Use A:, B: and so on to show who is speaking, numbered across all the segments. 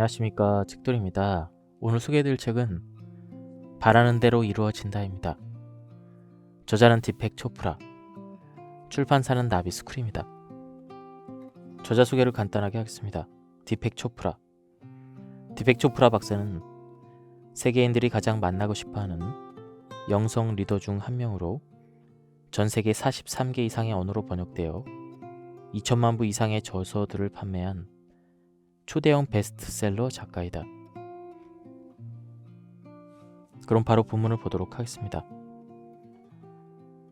A: 안녕하십니까, 책돌입니다. 오늘 소개해드릴 책은 바라는 대로 이루어진다입니다. 저자는 디펙 초프라, 출판사는 나비스쿨입니다. 저자 소개를 간단하게 하겠습니다. 디펙 초프라 박사는 세계인들이 가장 만나고 싶어하는 영성 리더 중 한 명으로 전 세계 43개 이상의 언어로 번역되어 2천만 부 이상의 저서들을 판매한 초대형 베스트셀러 작가이다. 그럼 바로 본문을 보도록 하겠습니다.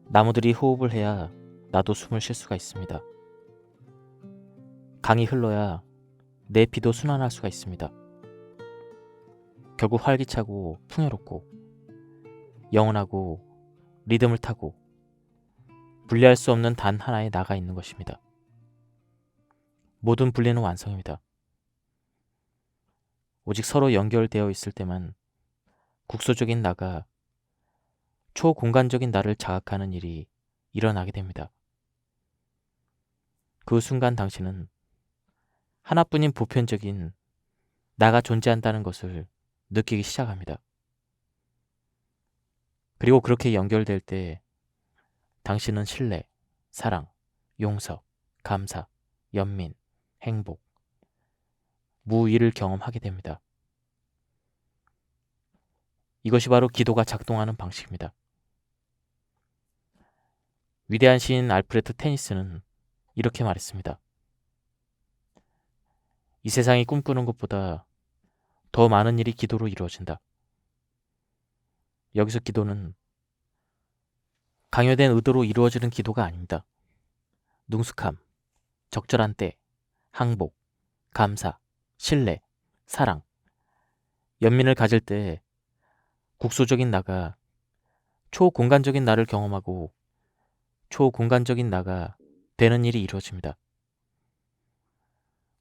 A: 나무들이 호흡을 해야 나도 숨을 쉴 수가 있습니다. 강이 흘러야 내 피도 순환할 수가 있습니다. 결국 활기차고 풍요롭고 영원하고 리듬을 타고 분리할 수 없는 단 하나의 나가 있는 것입니다. 모든 분리는 완성입니다. 오직 서로 연결되어 있을 때만 국소적인 나가 초공간적인 나를 자각하는 일이 일어나게 됩니다. 그 순간 당신은 하나뿐인 보편적인 나가 존재한다는 것을 느끼기 시작합니다. 그리고 그렇게 연결될 때 당신은 신뢰, 사랑, 용서, 감사, 연민, 행복, 무의를 경험하게 됩니다. 이것이 바로 기도가 작동하는 방식입니다. 위대한 시인 알프레드 테니스는 이렇게 말했습니다. 이 세상이 꿈꾸는 것보다 더 많은 일이 기도로 이루어진다. 여기서 기도는 강요된 의도로 이루어지는 기도가 아닙니다. 능숙함, 적절한 때, 항복, 감사, 신뢰, 사랑, 연민을 가질 때 국소적인 나가 초공간적인 나를 경험하고 초공간적인 나가 되는 일이 이루어집니다.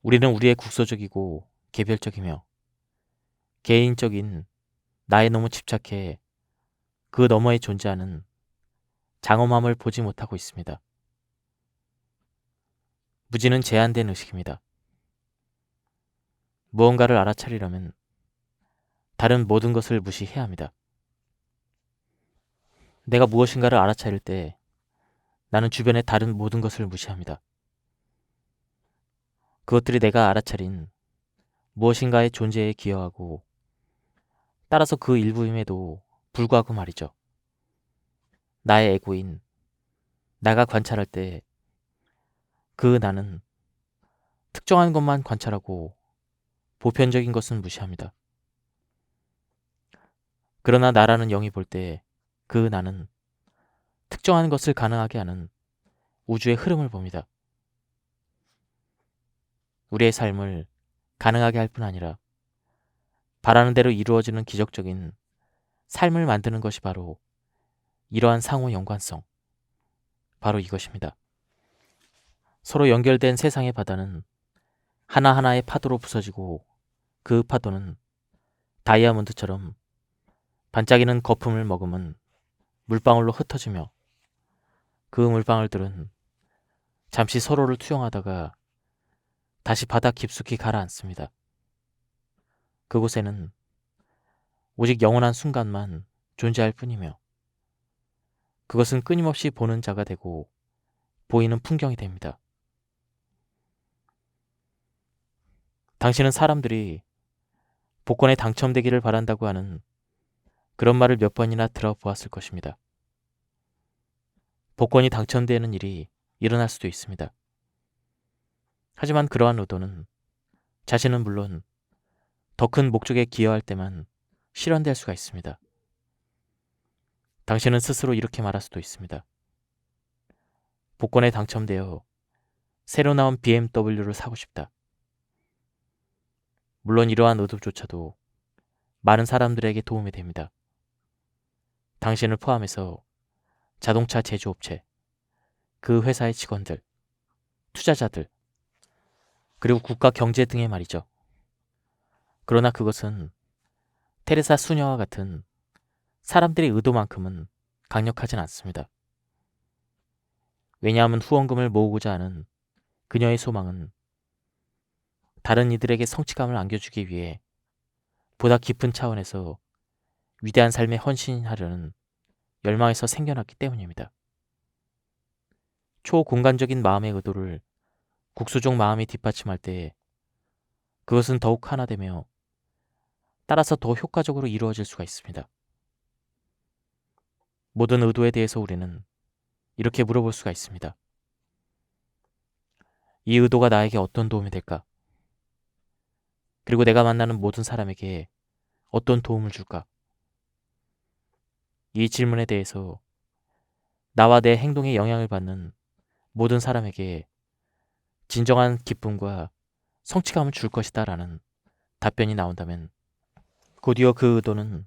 A: 우리는 우리의 국소적이고 개별적이며 개인적인 나에 너무 집착해 그 너머에 존재하는 장엄함을 보지 못하고 있습니다. 무지는 제한된 의식입니다. 무언가를 알아차리려면 다른 모든 것을 무시해야 합니다. 내가 무엇인가를 알아차릴 때 나는 주변의 다른 모든 것을 무시합니다. 그것들이 내가 알아차린 무엇인가의 존재에 기여하고 따라서 그 일부임에도 불구하고 말이죠. 나의 에고인 나가 관찰할 때 그 나는 특정한 것만 관찰하고 보편적인 것은 무시합니다. 그러나 나라는 영이 볼 때 그 나는 특정한 것을 가능하게 하는 우주의 흐름을 봅니다. 우리의 삶을 가능하게 할 뿐 아니라 바라는 대로 이루어지는 기적적인 삶을 만드는 것이 바로 이러한 상호 연관성, 바로 이것입니다. 서로 연결된 세상의 바다는 하나하나의 파도로 부서지고 그 파도는 다이아몬드처럼 반짝이는 거품을 머금은 물방울로 흩어지며 그 물방울들은 잠시 서로를 투영하다가 다시 바다 깊숙이 가라앉습니다. 그곳에는 오직 영원한 순간만 존재할 뿐이며 그것은 끊임없이 보는 자가 되고 보이는 풍경이 됩니다. 당신은 사람들이 복권에 당첨되기를 바란다고 하는 그런 말을 몇 번이나 들어보았을 것입니다. 복권이 당첨되는 일이 일어날 수도 있습니다. 하지만 그러한 의도는 자신은 물론 더 큰 목적에 기여할 때만 실현될 수가 있습니다. 당신은 스스로 이렇게 말할 수도 있습니다. 복권에 당첨되어 새로 나온 BMW를 사고 싶다. 물론 이러한 의도조차도 많은 사람들에게 도움이 됩니다. 당신을 포함해서 자동차 제조업체, 그 회사의 직원들, 투자자들, 그리고 국가 경제 등의 말이죠. 그러나 그것은 테레사 수녀와 같은 사람들의 의도만큼은 강력하진 않습니다. 왜냐하면 후원금을 모으고자 하는 그녀의 소망은 다른 이들에게 성취감을 안겨주기 위해 보다 깊은 차원에서 위대한 삶에 헌신하려는 열망에서 생겨났기 때문입니다. 초공간적인 마음의 의도를 국수적 마음이 뒷받침할 때 그것은 더욱 하나되며 따라서 더 효과적으로 이루어질 수가 있습니다. 모든 의도에 대해서 우리는 이렇게 물어볼 수가 있습니다. 이 의도가 나에게 어떤 도움이 될까? 그리고 내가 만나는 모든 사람에게 어떤 도움을 줄까? 이 질문에 대해서 나와 내 행동에 영향을 받는 모든 사람에게 진정한 기쁨과 성취감을 줄 것이다 라는 답변이 나온다면 곧이어 그 의도는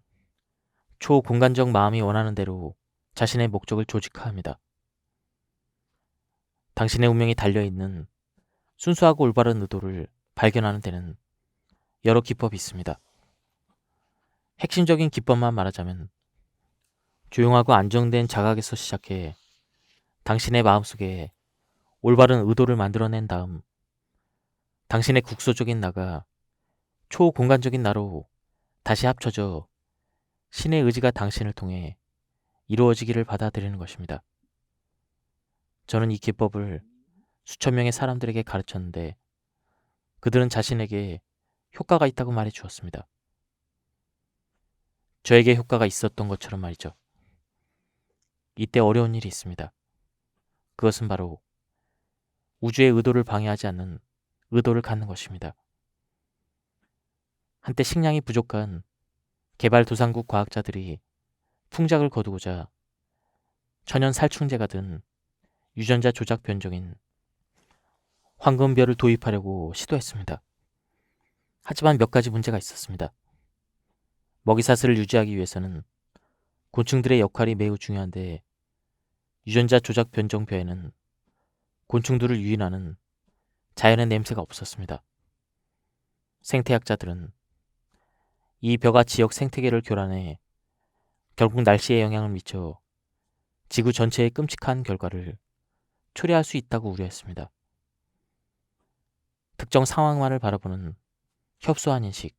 A: 초공간적 마음이 원하는 대로 자신의 목적을 조직화합니다. 당신의 운명이 달려있는 순수하고 올바른 의도를 발견하는 데는 여러 기법이 있습니다. 핵심적인 기법만 말하자면 조용하고 안정된 자각에서 시작해 당신의 마음속에 올바른 의도를 만들어낸 다음 당신의 국소적인 나가 초공간적인 나로 다시 합쳐져 신의 의지가 당신을 통해 이루어지기를 받아들이는 것입니다. 저는 이 기법을 수천 명의 사람들에게 가르쳤는데 그들은 자신에게 효과가 있다고 말해 주었습니다. 저에게 효과가 있었던 것처럼 말이죠. 이때 어려운 일이 있습니다. 그것은 바로 우주의 의도를 방해하지 않는 의도를 갖는 것입니다. 한때 식량이 부족한 개발도상국 과학자들이 풍작을 거두고자 천연 살충제가 든 유전자 조작 변종인 황금별을 도입하려고 시도했습니다. 하지만 몇 가지 문제가 있었습니다. 먹이사슬을 유지하기 위해서는 곤충들의 역할이 매우 중요한데 유전자 조작 변종벼에는 곤충들을 유인하는 자연의 냄새가 없었습니다. 생태학자들은 이 벼가 지역 생태계를 교란해 결국 날씨에 영향을 미쳐 지구 전체에 끔찍한 결과를 초래할 수 있다고 우려했습니다. 특정 상황만을 바라보는 협소한 인식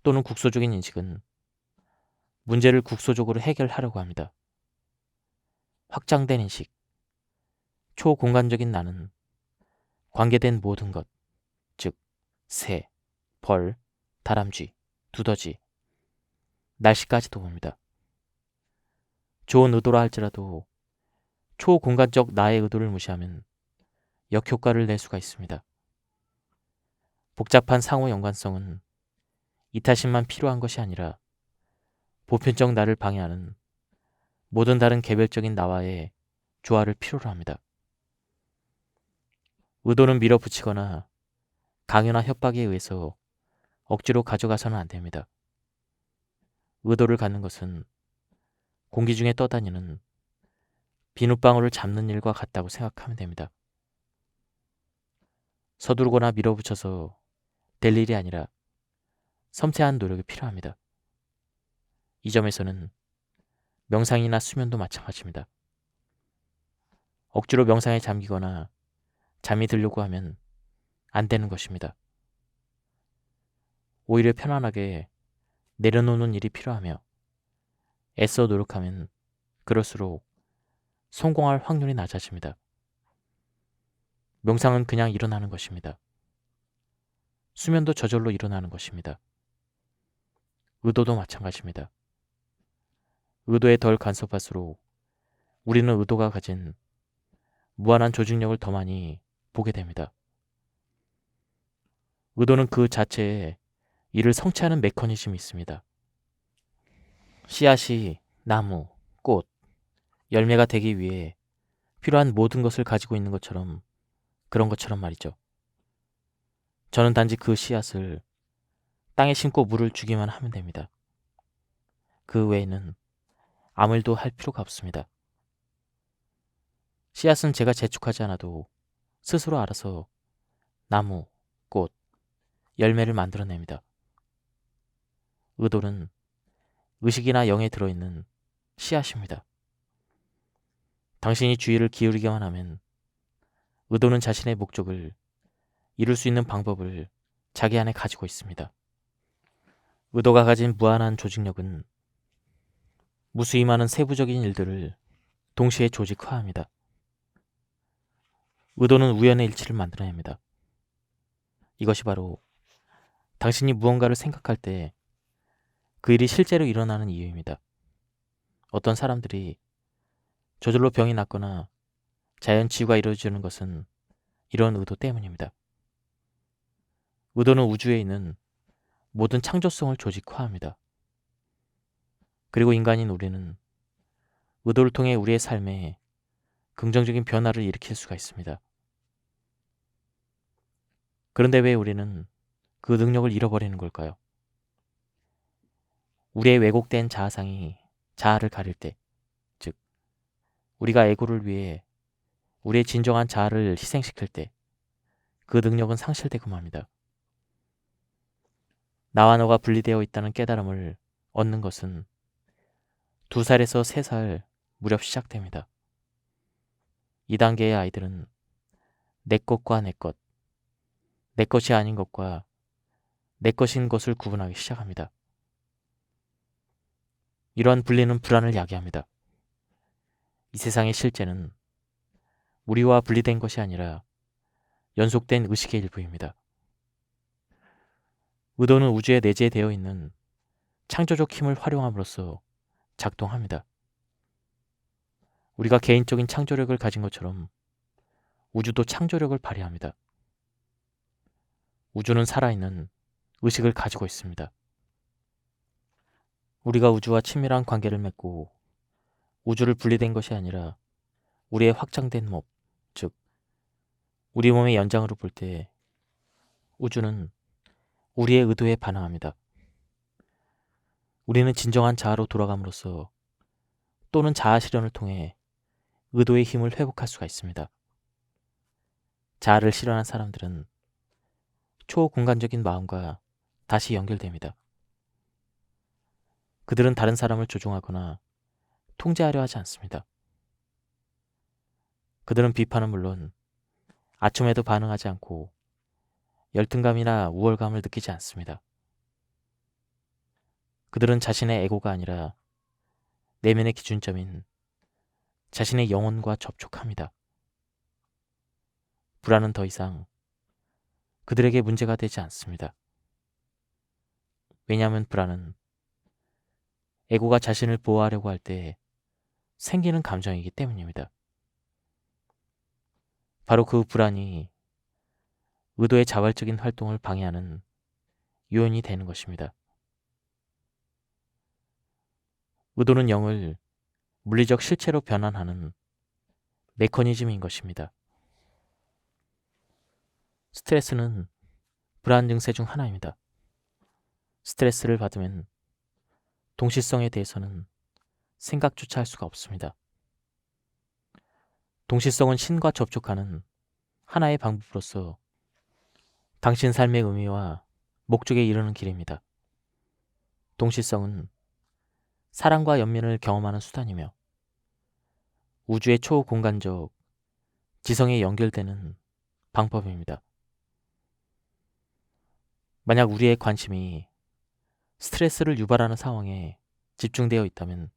A: 또는 국소적인 인식은 문제를 국소적으로 해결하려고 합니다. 확장된 인식, 초공간적인 나는 관계된 모든 것, 즉 새, 벌, 다람쥐, 두더지, 날씨까지도 봅니다. 좋은 의도라 할지라도 초공간적 나의 의도를 무시하면 역효과를 낼 수가 있습니다. 복잡한 상호 연관성은 이타심만 필요한 것이 아니라 보편적 나를 방해하는 모든 다른 개별적인 나와의 조화를 필요로 합니다. 의도는 밀어붙이거나 강요나 협박에 의해서 억지로 가져가서는 안 됩니다. 의도를 갖는 것은 공기 중에 떠다니는 비눗방울을 잡는 일과 같다고 생각하면 됩니다. 서두르거나 밀어붙여서 될 일이 아니라 섬세한 노력이 필요합니다. 이 점에서는 명상이나 수면도 마찬가지입니다. 억지로 명상에 잠기거나 잠이 들려고 하면 안 되는 것입니다. 오히려 편안하게 내려놓는 일이 필요하며 애써 노력하면 그럴수록 성공할 확률이 낮아집니다. 명상은 그냥 일어나는 것입니다. 수면도 저절로 일어나는 것입니다. 의도도 마찬가지입니다. 의도에 덜 간섭할수록 우리는 의도가 가진 무한한 조직력을 더 많이 보게 됩니다. 의도는 그 자체에 이를 성취하는 메커니즘이 있습니다. 씨앗이 나무, 꽃, 열매가 되기 위해 필요한 모든 것을 가지고 있는 것처럼 그런 것처럼 말이죠. 저는 단지 그 씨앗을 땅에 심고 물을 주기만 하면 됩니다. 그 외에는 아무 일도 할 필요가 없습니다. 씨앗은 제가 재촉하지 않아도 스스로 알아서 나무, 꽃, 열매를 만들어냅니다. 의도는 의식이나 영에 들어있는 씨앗입니다. 당신이 주의를 기울이기만 하면 의도는 자신의 목적을 이룰 수 있는 방법을 자기 안에 가지고 있습니다. 의도가 가진 무한한 조직력은 무수히 많은 세부적인 일들을 동시에 조직화합니다. 의도는 우연의 일치를 만들어냅니다. 이것이 바로 당신이 무언가를 생각할 때 그 일이 실제로 일어나는 이유입니다. 어떤 사람들이 저절로 병이 낫거나 자연치유가 이루어지는 것은 이런 의도 때문입니다. 의도는 우주에 있는 모든 창조성을 조직화합니다. 그리고 인간인 우리는 의도를 통해 우리의 삶에 긍정적인 변화를 일으킬 수가 있습니다. 그런데 왜 우리는 그 능력을 잃어버리는 걸까요? 우리의 왜곡된 자아상이 자아를 가릴 때, 즉 우리가 에고를 위해 우리의 진정한 자아를 희생시킬 때 그 능력은 상실되고 맙니다. 나와 너가 분리되어 있다는 깨달음을 얻는 것은 2살에서 3살 무렵 시작됩니다. 이 단계의 아이들은 내 것과 내 것, 내 것이 아닌 것과 내 것인 것을 구분하기 시작합니다. 이러한 분리는 불안을 야기합니다. 이 세상의 실제는 우리와 분리된 것이 아니라 연속된 의식의 일부입니다. 의도는 우주에 내재되어 있는 창조적 힘을 활용함으로써 작동합니다. 우리가 개인적인 창조력을 가진 것처럼 우주도 창조력을 발휘합니다. 우주는 살아있는 의식을 가지고 있습니다. 우리가 우주와 친밀한 관계를 맺고 우주를 분리된 것이 아니라 우리의 확장된 몸, 즉 우리 몸의 연장으로 볼 때 우주는 우리의 의도에 반응합니다. 우리는 진정한 자아로 돌아감으로써 또는 자아 실현을 통해 의도의 힘을 회복할 수가 있습니다. 자아를 실현한 사람들은 초공간적인 마음과 다시 연결됩니다. 그들은 다른 사람을 조종하거나 통제하려 하지 않습니다. 그들은 비판은 물론 아첨에도 반응하지 않고 열등감이나 우월감을 느끼지 않습니다. 그들은 자신의 에고가 아니라 내면의 기준점인 자신의 영혼과 접촉합니다. 불안은 더 이상 그들에게 문제가 되지 않습니다. 왜냐하면 불안은 에고가 자신을 보호하려고 할 때 생기는 감정이기 때문입니다. 바로 그 불안이 의도의 자발적인 활동을 방해하는 요인이 되는 것입니다. 의도는 영을 물리적 실체로 변환하는 메커니즘인 것입니다. 스트레스는 불안 증세 중 하나입니다. 스트레스를 받으면 동시성에 대해서는 생각조차 할 수가 없습니다. 동시성은 신과 접촉하는 하나의 방법으로서 당신 삶의 의미와 목적에 이르는 길입니다. 동시성은 사랑과 연민을 경험하는 수단이며 우주의 초공간적 지성에 연결되는 방법입니다. 만약 우리의 관심이 스트레스를 유발하는 상황에 집중되어 있다면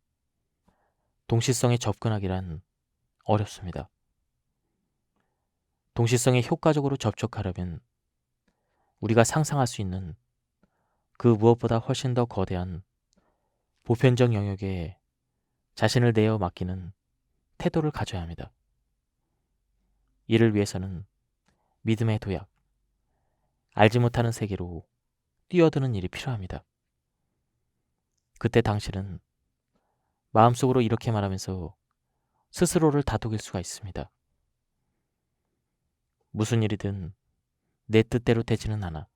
A: 동시성에 접근하기란 어렵습니다. 동시성에 효과적으로 접촉하려면 우리가 상상할 수 있는 그 무엇보다 훨씬 더 거대한 보편적 영역에 자신을 내어 맡기는 태도를 가져야 합니다. 이를 위해서는 믿음의 도약, 알지 못하는 세계로 뛰어드는 일이 필요합니다. 그때 당신은 마음속으로 이렇게 말하면서 스스로를 다독일 수가 있습니다. 무슨 일이든 내 뜻대로 되지는 않아.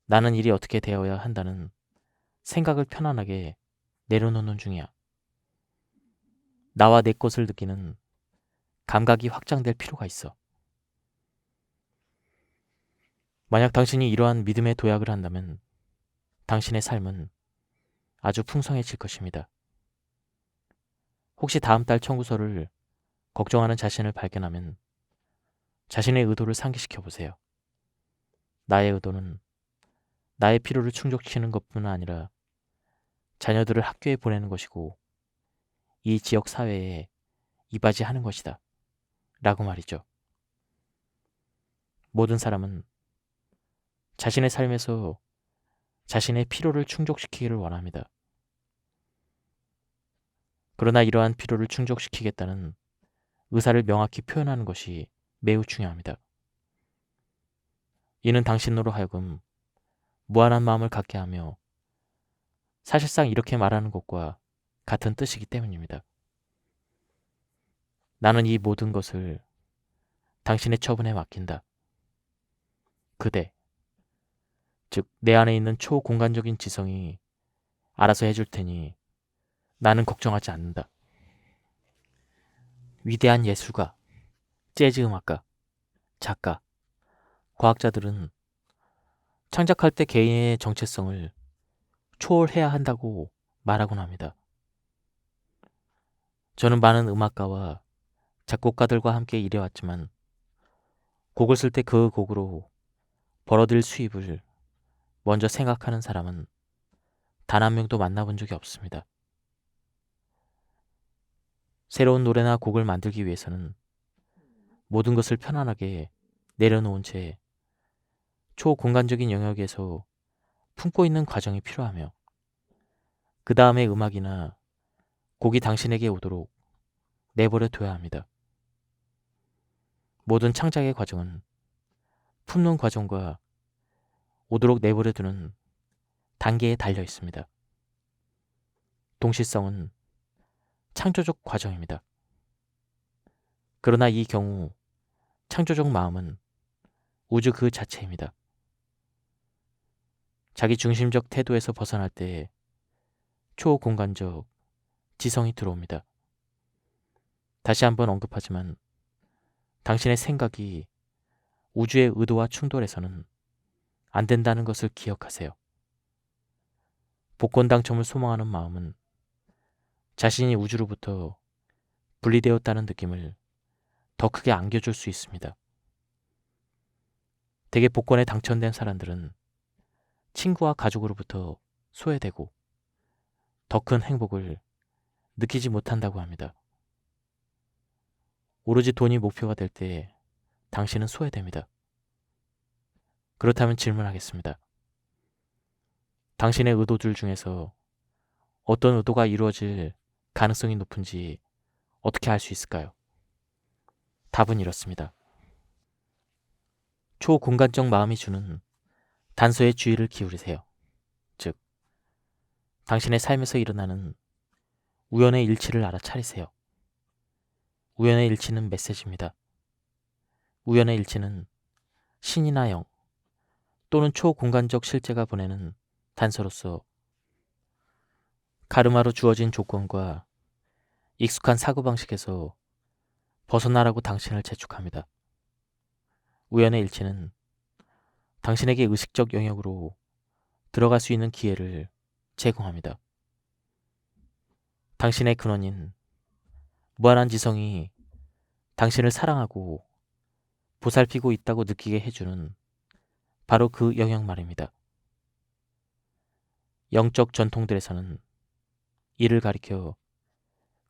A: 나는 일이 어떻게 되어야 한다는 생각을 편안하게 내려놓는 중이야. 나와 내 것을 느끼는 감각이 확장될 필요가 있어. 만약 당신이 이러한 믿음의 도약을 한다면 당신의 삶은 아주 풍성해질 것입니다. 혹시 다음 달 청구서를 걱정하는 자신을 발견하면 자신의 의도를 상기시켜 보세요. 나의 의도는 나의 필요를 충족시키는 것뿐 아니라 자녀들을 학교에 보내는 것이고 이 지역 사회에 이바지하는 것이다. 라고 말이죠. 모든 사람은 자신의 삶에서 자신의 필요를 충족시키기를 원합니다. 그러나 이러한 필요를 충족시키겠다는 의사를 명확히 표현하는 것이 매우 중요합니다. 이는 당신으로 하여금 무한한 마음을 갖게 하며 사실상 이렇게 말하는 것과 같은 뜻이기 때문입니다. 나는 이 모든 것을 당신의 처분에 맡긴다. 그대, 즉 내 안에 있는 초공간적인 지성이 알아서 해줄 테니 나는 걱정하지 않는다. 위대한 예술가, 재즈 음악가, 작가, 과학자들은 창작할 때 개인의 정체성을 초월해야 한다고 말하곤 합니다. 저는 많은 음악가와 작곡가들과 함께 일해왔지만 곡을 쓸 때 그 곡으로 벌어들일 수입을 먼저 생각하는 사람은 단 한 명도 만나본 적이 없습니다. 새로운 노래나 곡을 만들기 위해서는 모든 것을 편안하게 내려놓은 채 초공간적인 영역에서 품고 있는 과정이 필요하며 그 다음에 음악이나 곡이 당신에게 오도록 내버려 둬야 합니다. 모든 창작의 과정은 품는 과정과 오도록 내버려 두는 단계에 달려 있습니다. 동시성은 창조적 과정입니다. 그러나 이 경우 창조적 마음은 우주 그 자체입니다. 자기 중심적 태도에서 벗어날 때 초공간적 지성이 들어옵니다. 다시 한번 언급하지만 당신의 생각이 우주의 의도와 충돌해서는 안 된다는 것을 기억하세요. 복권 당첨을 소망하는 마음은 자신이 우주로부터 분리되었다는 느낌을 더 크게 안겨줄 수 있습니다. 대개 복권에 당첨된 사람들은 친구와 가족으로부터 소외되고 더 큰 행복을 느끼지 못한다고 합니다. 오로지 돈이 목표가 될 때 당신은 소외됩니다. 그렇다면 질문하겠습니다. 당신의 의도들 중에서 어떤 의도가 이루어질 가능성이 높은지 어떻게 알 수 있을까요? 답은 이렇습니다. 초공간적 마음이 주는 단서에 주의를 기울이세요. 즉, 당신의 삶에서 일어나는 우연의 일치를 알아차리세요. 우연의 일치는 메시지입니다. 우연의 일치는 신이나 영 또는 초공간적 실제가 보내는 단서로서 가르마로 주어진 조건과 익숙한 사고방식에서 벗어나라고 당신을 재촉합니다. 우연의 일치는 당신에게 의식적 영역으로 들어갈 수 있는 기회를 제공합니다. 당신의 근원인 무한한 지성이 당신을 사랑하고 보살피고 있다고 느끼게 해주는 바로 그 영역 말입니다. 영적 전통들에서는 이를 가리켜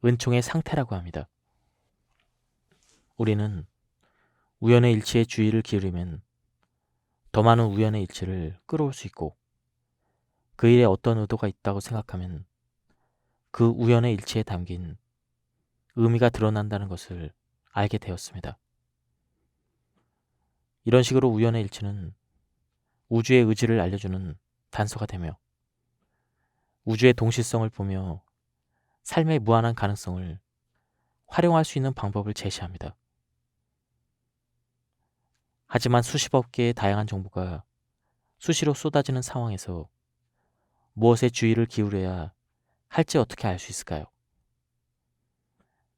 A: 은총의 상태라고 합니다. 우리는 우연의 일치에 주의를 기울이면 더 많은 우연의 일치를 끌어올 수 있고 그 일에 어떤 의도가 있다고 생각하면 그 우연의 일치에 담긴 의미가 드러난다는 것을 알게 되었습니다. 이런 식으로 우연의 일치는 우주의 의지를 알려주는 단서가 되며 우주의 동시성을 보며 삶의 무한한 가능성을 활용할 수 있는 방법을 제시합니다. 하지만 수십억 개의 다양한 정보가 수시로 쏟아지는 상황에서 무엇에 주의를 기울여야 할지 어떻게 알 수 있을까요?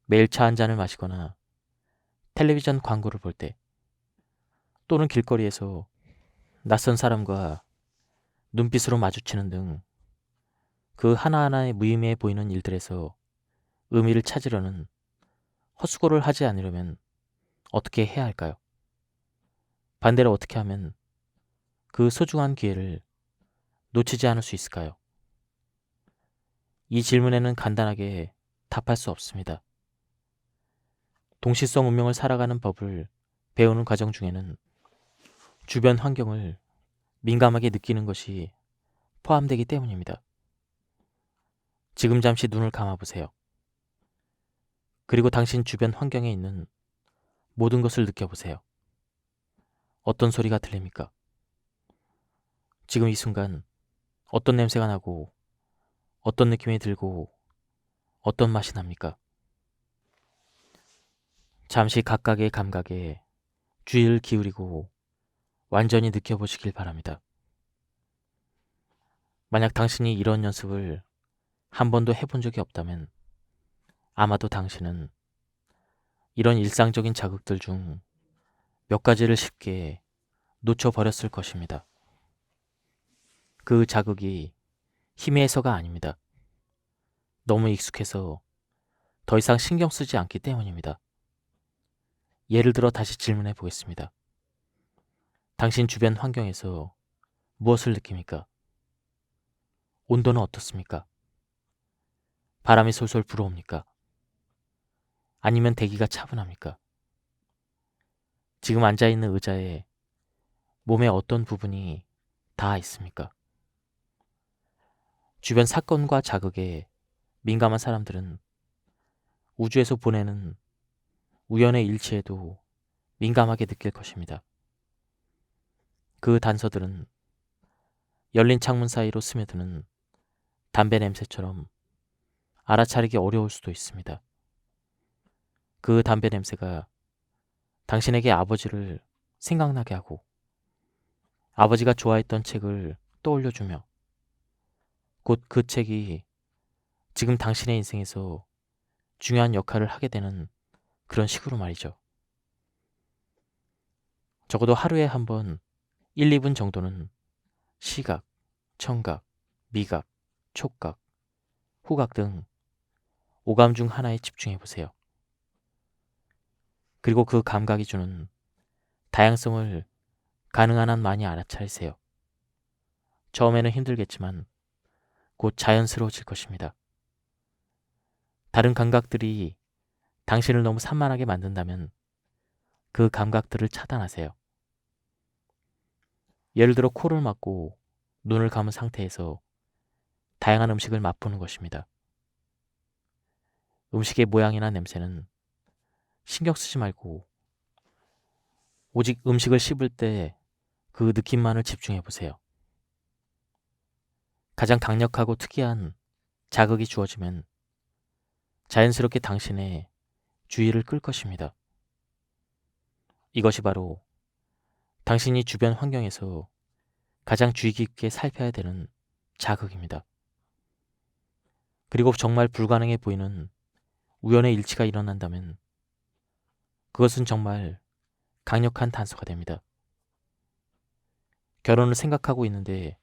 A: 매일 차 한 잔을 마시거나 텔레비전 광고를 볼 때 또는 길거리에서 낯선 사람과 눈빛으로 마주치는 등 그 하나하나의 무의미해 보이는 일들에서 의미를 찾으려는 헛수고를 하지 않으려면 어떻게 해야 할까요? 반대로 어떻게 하면 그 소중한 기회를 놓치지 않을 수 있을까요? 이 질문에는 간단하게 답할 수 없습니다. 동시성 운명을 살아가는 법을 배우는 과정 중에는 주변 환경을 민감하게 느끼는 것이 포함되기 때문입니다. 지금 잠시 눈을 감아보세요. 그리고 당신 주변 환경에 있는 모든 것을 느껴보세요. 어떤 소리가 들립니까? 지금 이 순간 어떤 냄새가 나고 어떤 느낌이 들고 어떤 맛이 납니까? 잠시 각각의 감각에 주의를 기울이고 완전히 느껴보시길 바랍니다. 만약 당신이 이런 연습을 한 번도 해본 적이 없다면 아마도 당신은 이런 일상적인 자극들 중 몇 가지를 쉽게 놓쳐버렸을 것입니다. 그 자극이 희미해서가 아닙니다. 너무 익숙해서 더 이상 신경 쓰지 않기 때문입니다. 예를 들어 다시 질문해 보겠습니다. 당신 주변 환경에서 무엇을 느낍니까? 온도는 어떻습니까? 바람이 솔솔 불어옵니까? 아니면 대기가 차분합니까? 지금 앉아있는 의자에 몸의 어떤 부분이 닿아 있습니까? 주변 사건과 자극에 민감한 사람들은 우주에서 보내는 우연의 일치에도 민감하게 느낄 것입니다. 그 단서들은 열린 창문 사이로 스며드는 담배 냄새처럼 알아차리기 어려울 수도 있습니다. 그 담배 냄새가 당신에게 아버지를 생각나게 하고 아버지가 좋아했던 책을 떠올려주며 곧 그 책이 지금 당신의 인생에서 중요한 역할을 하게 되는 그런 식으로 말이죠. 적어도 하루에 한 번 1, 2분 정도는 시각, 청각, 미각, 촉각, 후각 등 오감 중 하나에 집중해 보세요. 그리고 그 감각이 주는 다양성을 가능한 한 많이 알아차리세요. 처음에는 힘들겠지만 곧 자연스러워질 것입니다. 다른 감각들이 당신을 너무 산만하게 만든다면 그 감각들을 차단하세요. 예를 들어 코를 막고 눈을 감은 상태에서 다양한 음식을 맛보는 것입니다. 음식의 모양이나 냄새는 신경 쓰지 말고 오직 음식을 씹을 때 그 느낌만을 집중해 보세요. 가장 강력하고 특이한 자극이 주어지면 자연스럽게 당신의 주의를 끌 것입니다. 이것이 바로 당신이 주변 환경에서 가장 주의 깊게 살펴야 되는 자극입니다. 그리고 정말 불가능해 보이는 우연의 일치가 일어난다면 그것은 정말 강력한 단서가 됩니다. 결혼을 생각하고 있는데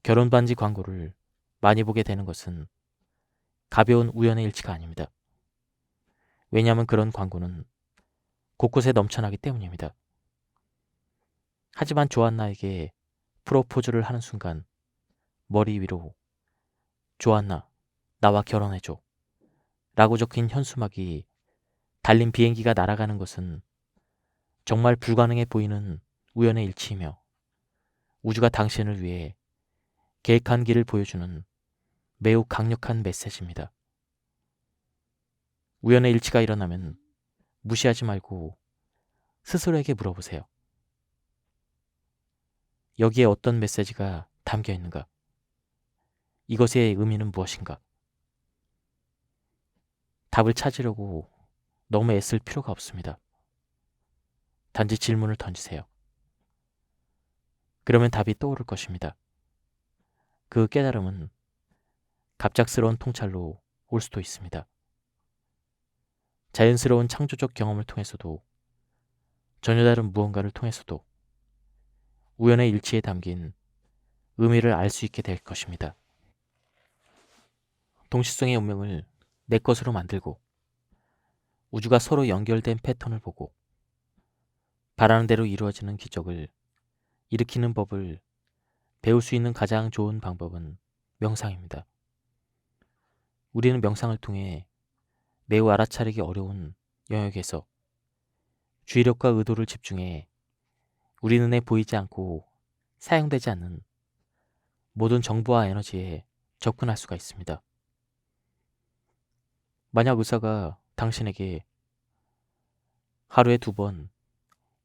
A: 결혼 반지 광고를 많이 보게 되는 것은 가벼운 우연의 일치가 아닙니다. 왜냐하면 그런 광고는 곳곳에 넘쳐나기 때문입니다. 하지만 조안나에게 프로포즈를 하는 순간 머리 위로 조안나, 나와 결혼해줘 라고 적힌 현수막이 달린 비행기가 날아가는 것은 정말 불가능해 보이는 우연의 일치이며 우주가 당신을 위해 계획한 길을 보여주는 매우 강력한 메시지입니다. 우연의 일치가 일어나면 무시하지 말고 스스로에게 물어보세요. 여기에 어떤 메시지가 담겨 있는가? 이것의 의미는 무엇인가? 답을 찾으려고 너무 애쓸 필요가 없습니다. 단지 질문을 던지세요. 그러면 답이 떠오를 것입니다. 그 깨달음은 갑작스러운 통찰로 올 수도 있습니다. 자연스러운 창조적 경험을 통해서도 전혀 다른 무언가를 통해서도 우연의 일치에 담긴 의미를 알 수 있게 될 것입니다. 동시성의 운명을 내 것으로 만들고 우주가 서로 연결된 패턴을 보고 바라는 대로 이루어지는 기적을 일으키는 법을 배울 수 있는 가장 좋은 방법은 명상입니다. 우리는 명상을 통해 매우 알아차리기 어려운 영역에서 주의력과 의도를 집중해 우리 눈에 보이지 않고 사용되지 않는 모든 정보와 에너지에 접근할 수가 있습니다. 만약 의사가 당신에게 하루에 2번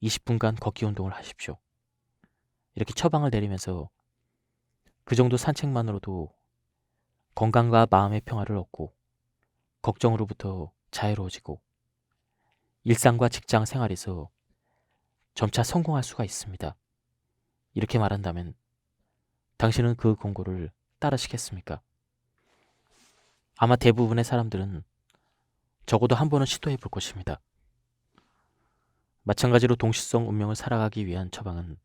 A: 20분간 걷기 운동을 하십시오, 이렇게 처방을 내리면서 그 정도 산책만으로도 건강과 마음의 평화를 얻고 걱정으로부터 자유로워지고 일상과 직장 생활에서 점차 성공할 수가 있습니다, 이렇게 말한다면 당신은 그 권고를 따르시겠습니까? 아마 대부분의 사람들은 적어도 한 번은 시도해 볼 것입니다. 마찬가지로 동시성 운명을 살아가기 위한 처방은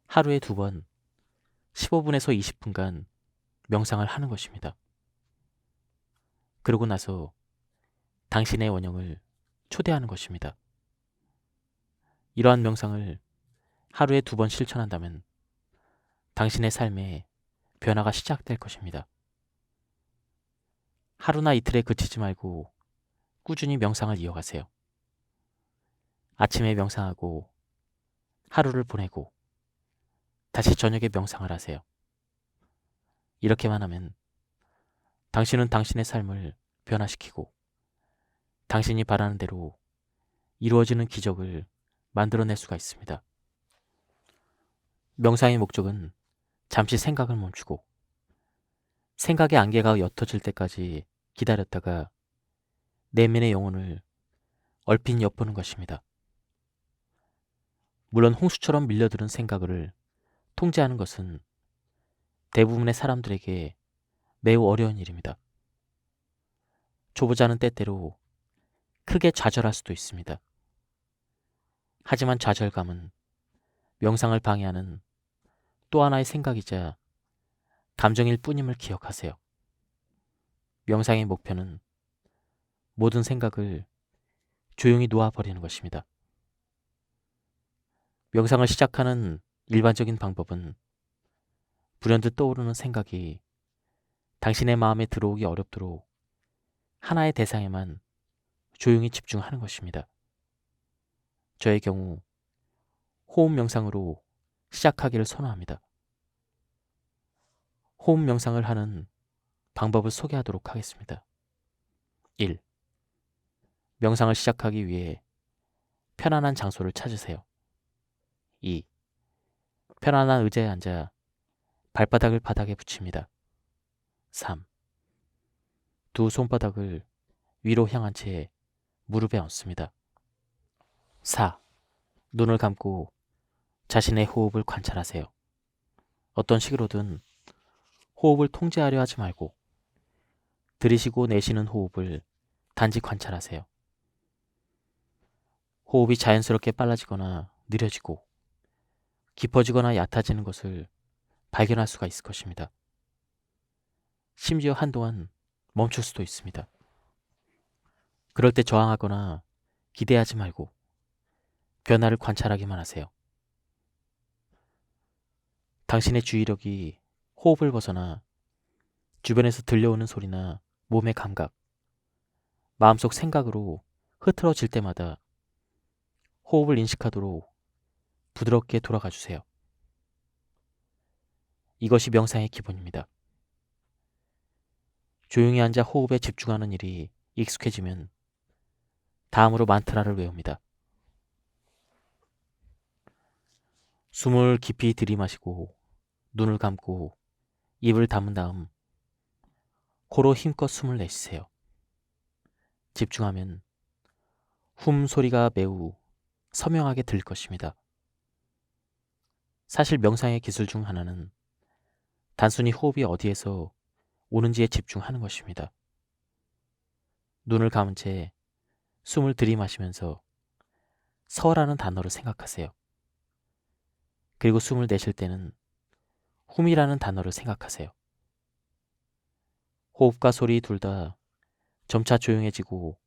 A: 하루에 2번 15분에서 20분간 명상을 하는 것입니다. 그러고 나서 당신의 원형을 초대하는 것입니다. 이러한 명상을 하루에 2번 실천한다면 당신의 삶에 변화가 시작될 것입니다. 하루나 이틀에 그치지 말고 꾸준히 명상을 이어가세요. 아침에 명상하고 하루를 보내고 다시 저녁에 명상을 하세요. 이렇게만 하면 당신은 당신의 삶을 변화시키고 당신이 바라는 대로 이루어지는 기적을 만들어낼 수가 있습니다. 명상의 목적은 잠시 생각을 멈추고 생각의 안개가 옅어질 때까지 기다렸다가 내면의 영혼을 얼핏 엿보는 것입니다. 물론 홍수처럼 밀려드는 생각을 통제하는 것은 대부분의 사람들에게 매우 어려운 일입니다. 초보자는 때때로 크게 좌절할 수도 있습니다. 하지만 좌절감은 명상을 방해하는 또 하나의 생각이자 감정일 뿐임을 기억하세요. 명상의 목표는 모든 생각을 조용히 놓아버리는 것입니다. 명상을 시작하는 일반적인 방법은 불현듯 떠오르는 생각이 당신의 마음에 들어오기 어렵도록 하나의 대상에만 조용히 집중하는 것입니다. 저의 경우 호흡 명상으로 시작하기를 선호합니다. 호흡 명상을 하는 방법을 소개하도록 하겠습니다. 1. 명상을 시작하기 위해 편안한 장소를 찾으세요. 2. 편안한 의자에 앉아 발바닥을 바닥에 붙입니다. 3. 두 손바닥을 위로 향한 채 무릎에 얹습니다. 4. 눈을 감고 자신의 호흡을 관찰하세요. 어떤 식으로든 호흡을 통제하려 하지 말고 들이쉬고 내쉬는 호흡을 단지 관찰하세요. 호흡이 자연스럽게 빨라지거나 느려지고 깊어지거나 얕아지는 것을 발견할 수가 있을 것입니다. 심지어 한동안 멈출 수도 있습니다. 그럴 때 저항하거나 기대하지 말고 변화를 관찰하기만 하세요. 당신의 주의력이 호흡을 벗어나 주변에서 들려오는 소리나 몸의 감각, 마음속 생각으로 흐트러질 때마다 호흡을 인식하도록 부드럽게 돌아가 주세요. 이것이 명상의 기본입니다. 조용히 앉아 호흡에 집중하는 일이 익숙해지면 다음으로 만트라를 외웁니다. 숨을 깊이 들이마시고 눈을 감고 입을 다문 다음 코로 힘껏 숨을 내쉬세요. 집중하면 훔 소리가 매우 선명하게 들릴 것입니다. 사실 명상의 기술 중 하나는 단순히 호흡이 어디에서 오는지에 집중하는 것입니다. 눈을 감은 채 숨을 들이마시면서 서라는 단어를 생각하세요. 그리고 숨을 내쉴 때는 훔이라는 단어를 생각하세요. 호흡과 소리 둘 다 점차 조용해지고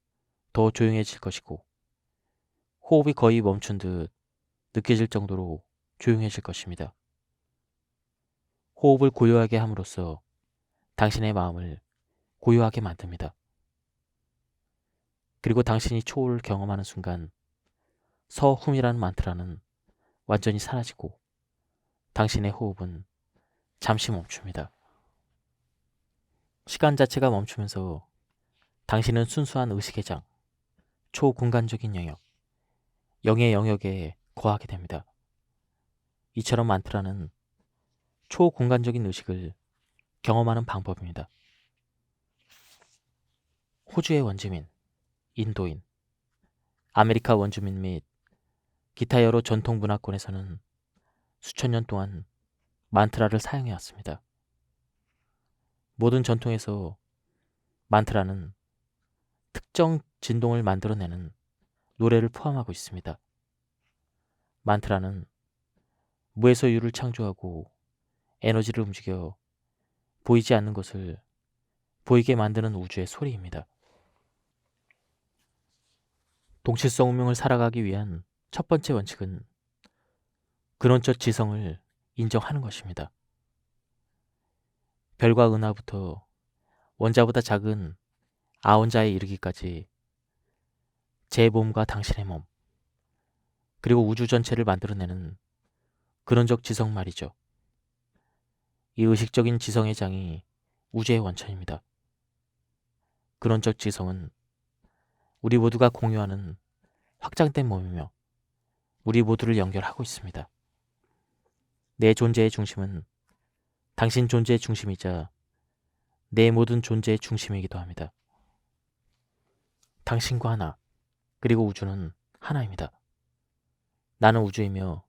A: 더 조용해질 것이고 호흡이 거의 멈춘 듯 느껴질 정도로 조용해질 것입니다. 호흡을 고요하게 함으로써 당신의 마음을 고요하게 만듭니다. 그리고 당신이 초호를 경험하는 순간 서훔이라는 만트라는 완전히 사라지고 당신의 호흡은 잠시 멈춥니다. 시간 자체가 멈추면서 당신은 순수한 의식의 장, 초공간적인 영역, 영의 영역에 거하게 됩니다. 이처럼 만트라는 초공간적인 의식을 경험하는 방법입니다. 호주의 원주민, 인도인, 아메리카 원주민 및 기타 여러 전통 문화권에서는 수천 년 동안 만트라를 사용해왔습니다. 모든 전통에서 만트라는 특정 진동을 만들어내는 노래를 포함하고 있습니다. 만트라는 무에서 유를 창조하고 에너지를 움직여 보이지 않는 것을 보이게 만드는 우주의 소리입니다. 동실성 운명을 살아가기 위한 첫 번째 원칙은 근원적 지성을 인정하는 것입니다. 별과 은하부터 원자보다 작은 아원자에 이르기까지 제 몸과 당신의 몸, 그리고 우주 전체를 만들어내는 근원적 지성 말이죠. 이 의식적인 지성의 장이 우주의 원천입니다. 근원적 지성은 우리 모두가 공유하는 확장된 몸이며 우리 모두를 연결하고 있습니다. 내 존재의 중심은 당신 존재의 중심이자 내 모든 존재의 중심이기도 합니다. 당신과 하나, 그리고 우주는 하나입니다. 나는 우주이며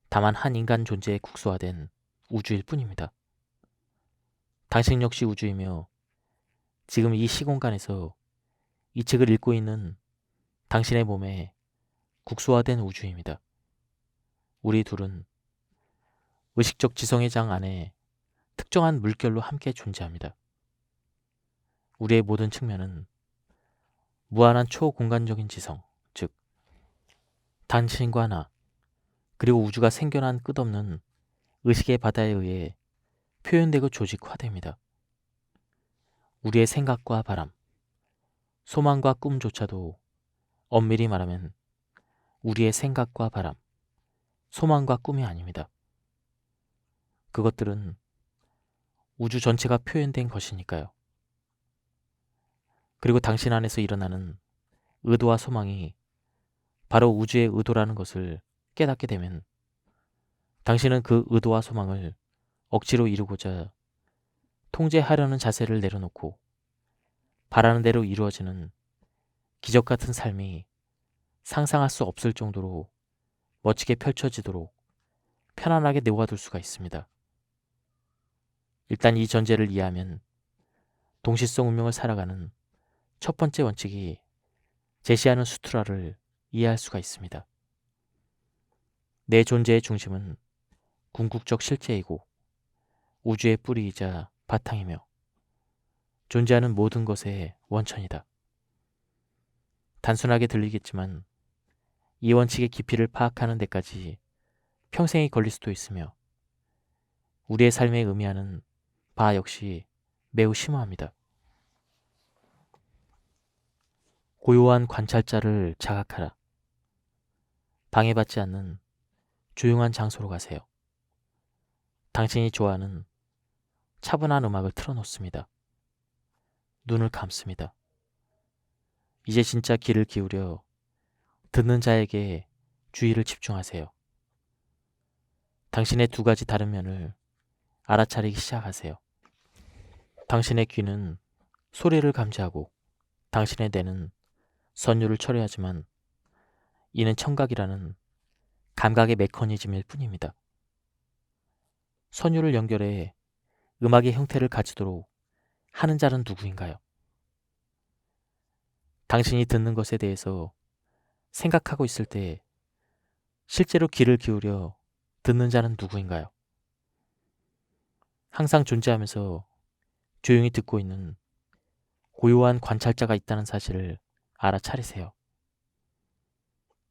A: 다만 한 인간 존재에 국소화된 우주일 뿐입니다. 당신 역시 우주이며 지금 이 시공간에서 이 책을 읽고 있는 당신의 몸에 국소화된 우주입니다. 우리 둘은 의식적 지성의 장 안에 특정한 물결로 함께 존재합니다. 우리의 모든 측면은 무한한 초공간적인 지성, 즉 당신과 하나, 그리고 우주가 생겨난 끝없는 의식의 바다에 의해 표현되고 조직화됩니다. 우리의 생각과 바람, 소망과 꿈조차도 엄밀히 말하면 우리의 생각과 바람, 소망과 꿈이 아닙니다. 그것들은 우주 전체가 표현된 것이니까요. 그리고 당신 안에서 일어나는 의도와 소망이 바로 우주의 의도라는 것을 깨닫게 되면 당신은 그 의도와 소망을 억지로 이루고자 통제하려는 자세를 내려놓고 바라는 대로 이루어지는 기적 같은 삶이 상상할 수 없을 정도로 멋지게 펼쳐지도록 편안하게 내어둘 수가 있습니다. 일단 이 전제를 이해하면 동시성 운명을 살아가는 첫 번째 원칙이 제시하는 수트라를 이해할 수가 있습니다. 내 존재의 중심은 궁극적 실체이고 우주의 뿌리이자 바탕이며 존재하는 모든 것의 원천이다. 단순하게 들리겠지만 이 원칙의 깊이를 파악하는 데까지 평생이 걸릴 수도 있으며 우리의 삶에 의미하는 바 역시 매우 심오합니다. 고요한 관찰자를 자각하라. 방해받지 않는 조용한 장소로 가세요. 당신이 좋아하는 차분한 음악을 틀어놓습니다. 눈을 감습니다. 이제 진짜 귀를 기울여 듣는 자에게 주의를 집중하세요. 당신의 두 가지 다른 면을 알아차리기 시작하세요. 당신의 귀는 소리를 감지하고 당신의 뇌는 선율을 처리하지만 이는 청각이라는 감각의 메커니즘일 뿐입니다. 선율을 연결해 음악의 형태를 가지도록 하는 자는 누구인가요? 당신이 듣는 것에 대해서 생각하고 있을 때 실제로 귀를 기울여 듣는 자는 누구인가요? 항상 존재하면서 조용히 듣고 있는 고요한 관찰자가 있다는 사실을 알아차리세요.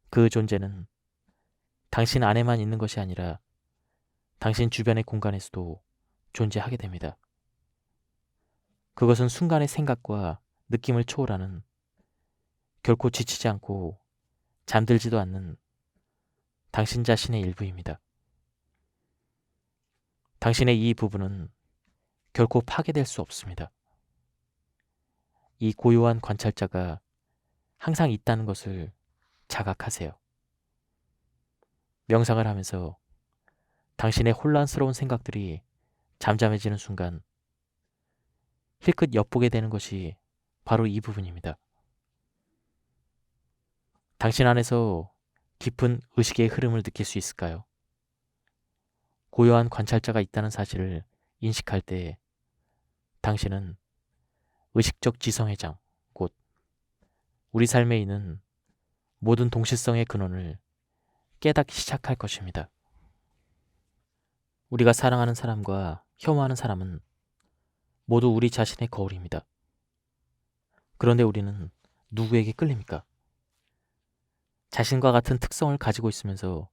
A: 그 존재는 당신 안에만 있는 것이 아니라 당신 주변의 공간에서도 존재하게 됩니다. 그것은 순간의 생각과 느낌을 초월하는, 결코 지치지 않고 잠들지도 않는 당신 자신의 일부입니다. 당신의 이 부분은 결코 파괴될 수 없습니다. 이 고요한 관찰자가 항상 있다는 것을 자각하세요. 명상을 하면서 당신의 혼란스러운 생각들이 잠잠해지는 순간 힐끗 엿보게 되는 것이 바로 이 부분입니다. 당신 안에서 깊은 의식의 흐름을 느낄 수 있을까요? 고요한 관찰자가 있다는 사실을 인식할 때 당신은 의식적 지성회장, 곧 우리 삶에 있는 모든 동시성의 근원을 깨닫기 시작할 것입니다. 우리가 사랑하는 사람과 혐오하는 사람은 모두 우리 자신의 거울입니다. 그런데 우리는 누구에게 끌립니까? 자신과 같은 특성을 가지고 있으면서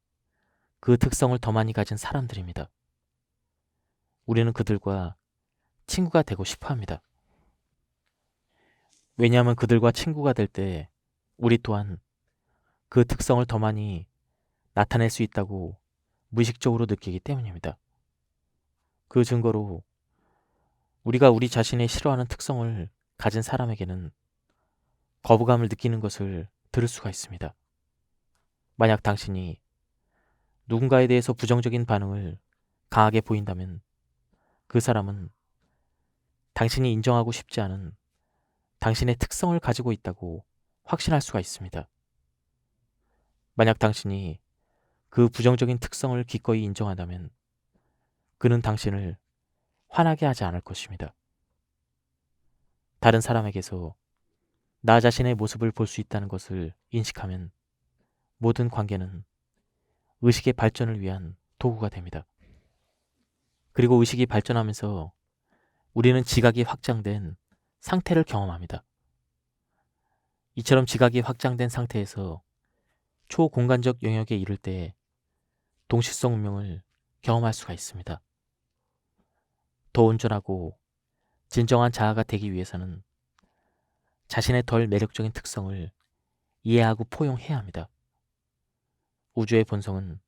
A: 그 특성을 더 많이 가진 사람들입니다. 우리는 그들과 친구가 되고 싶어 합니다. 왜냐하면 그들과 친구가 될 때 우리 또한 그 특성을 더 많이 나타낼 수 있다고 무의식적으로 느끼기 때문입니다. 그 증거로 우리가 우리 자신의 싫어하는 특성을 가진 사람에게는 거부감을 느끼는 것을 들을 수가 있습니다. 만약 당신이 누군가에 대해서 부정적인 반응을 강하게 보인다면 그 사람은 당신이 인정하고 싶지 않은 당신의 특성을 가지고 있다고 확신할 수가 있습니다. 만약 당신이 그 부정적인 특성을 기꺼이 인정한다면 그는 당신을 화나게 하지 않을 것입니다. 다른 사람에게서 나 자신의 모습을 볼 수 있다는 것을 인식하면 모든 관계는 의식의 발전을 위한 도구가 됩니다. 그리고 의식이 발전하면서 우리는 지각이 확장된 상태를 경험합니다. 이처럼 지각이 확장된 상태에서 초공간적 영역에 이를 때 동시성 운명을 경험할 수가 있습니다. 더 온전하고 진정한 자아가 되기 위해서는 자신의 덜 매력적인 특성을 이해하고 포용해야 합니다. 우주의 본성은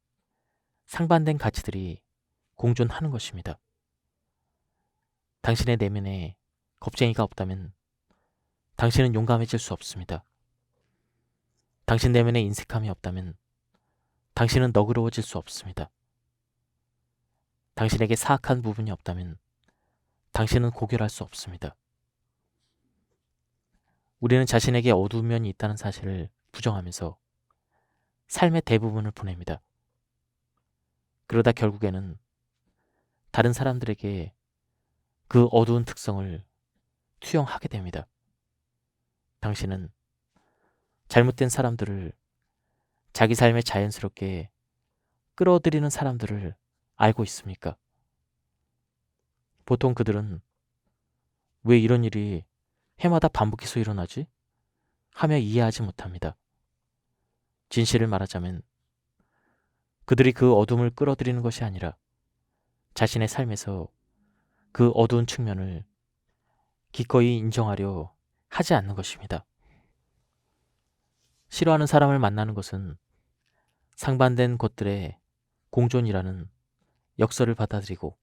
A: 상반된 가치들이 공존하는 것입니다. 당신의 내면에 겁쟁이가 없다면 당신은 용감해질 수 없습니다. 당신 내면에 인색함이 없다면 당신은 너그러워질 수 없습니다. 당신에게 사악한 부분이 없다면 당신은 고결할 수 없습니다. 우리는 자신에게 어두운 면이 있다는 사실을 부정하면서 삶의 대부분을 보냅니다. 그러다 결국에는 다른 사람들에게 그 어두운 특성을 투영하게 됩니다. 당신은 잘못된 사람들을 자기 삶에 자연스럽게 끌어들이는 사람들을 알고 있습니까? 보통 그들은 왜 이런 일이 해마다 반복해서 일어나지? 하며 이해하지 못합니다. 진실을 말하자면 그들이 그 어둠을 끌어들이는 것이 아니라 자신의 삶에서 그 어두운 측면을 기꺼이 인정하려 하지 않는 것입니다. 싫어하는 사람을 만나는 것은 상반된 것들의 공존이라는 역설을 받아들이고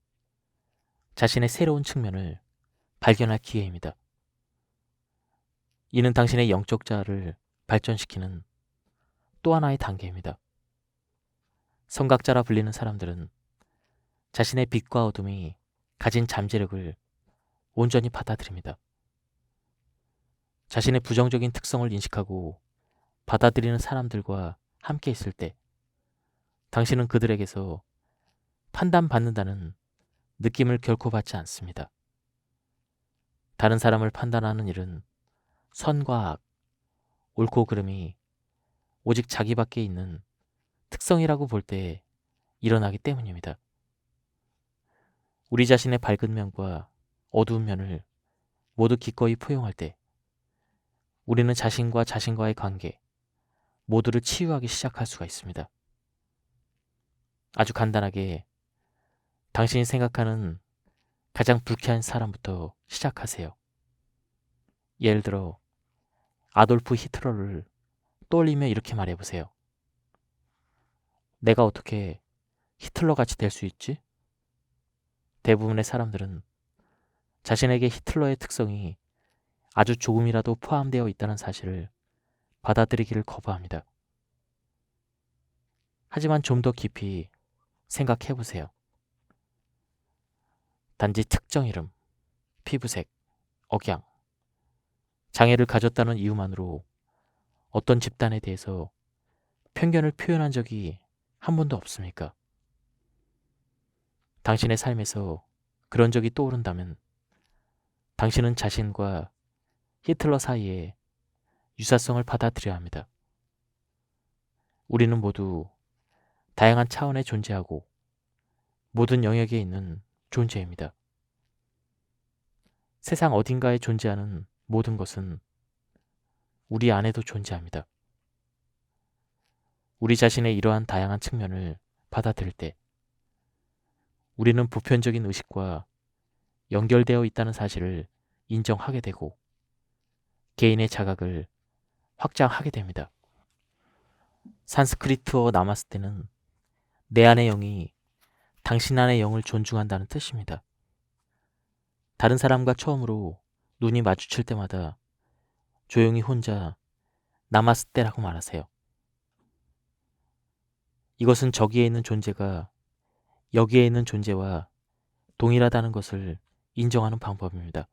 A: 자신의 새로운 측면을 발견할 기회입니다. 이는 당신의 영적 자아를 발전시키는 또 하나의 단계입니다. 성각자라 불리는 사람들은 자신의 빛과 어둠이 가진 잠재력을 온전히 받아들입니다. 자신의 부정적인 특성을 인식하고 받아들이는 사람들과 함께 있을 때 당신은 그들에게서 판단받는다는 느낌을 결코 받지 않습니다. 다른 사람을 판단하는 일은 선과 악, 옳고 그름이 오직 자기밖에 있는 특성이라고 볼 때 일어나기 때문입니다. 우리 자신의 밝은 면과 어두운 면을 모두 기꺼이 포용할 때 우리는 자신과 자신과의 관계 모두를 치유하기 시작할 수가 있습니다. 아주 간단하게 당신이 생각하는 가장 불쾌한 사람부터 시작하세요. 예를 들어 아돌프 히틀러를 떠올리며 이렇게 말해보세요. 내가 어떻게 히틀러같이 될 수 있지? 대부분의 사람들은 자신에게 히틀러의 특성이 아주 조금이라도 포함되어 있다는 사실을 받아들이기를 거부합니다. 하지만 좀 더 깊이 생각해보세요. 단지 특정 이름, 피부색, 억양, 장애를 가졌다는 이유만으로 어떤 집단에 대해서 편견을 표현한 적이 한 번도 없습니까? 당신의 삶에서 그런 적이 떠오른다면 당신은 자신과 히틀러 사이에 유사성을 받아들여야 합니다. 우리는 모두 다양한 차원에 존재하고 모든 영역에 있는 존재입니다. 세상 어딘가에 존재하는 모든 것은 우리 안에도 존재합니다. 우리 자신의 이러한 다양한 측면을 받아들일 때 우리는 보편적인 의식과 연결되어 있다는 사실을 인정하게 되고 개인의 자각을 확장하게 됩니다. 산스크리트어 나마스테는 내 안의 영이 당신 안의 영을 존중한다는 뜻입니다. 다른 사람과 처음으로 눈이 마주칠 때마다 조용히 혼자 나마스테라고 말하세요. 이것은 저기에 있는 존재가 여기에 있는 존재와 동일하다는 것을 인정하는 방법입니다.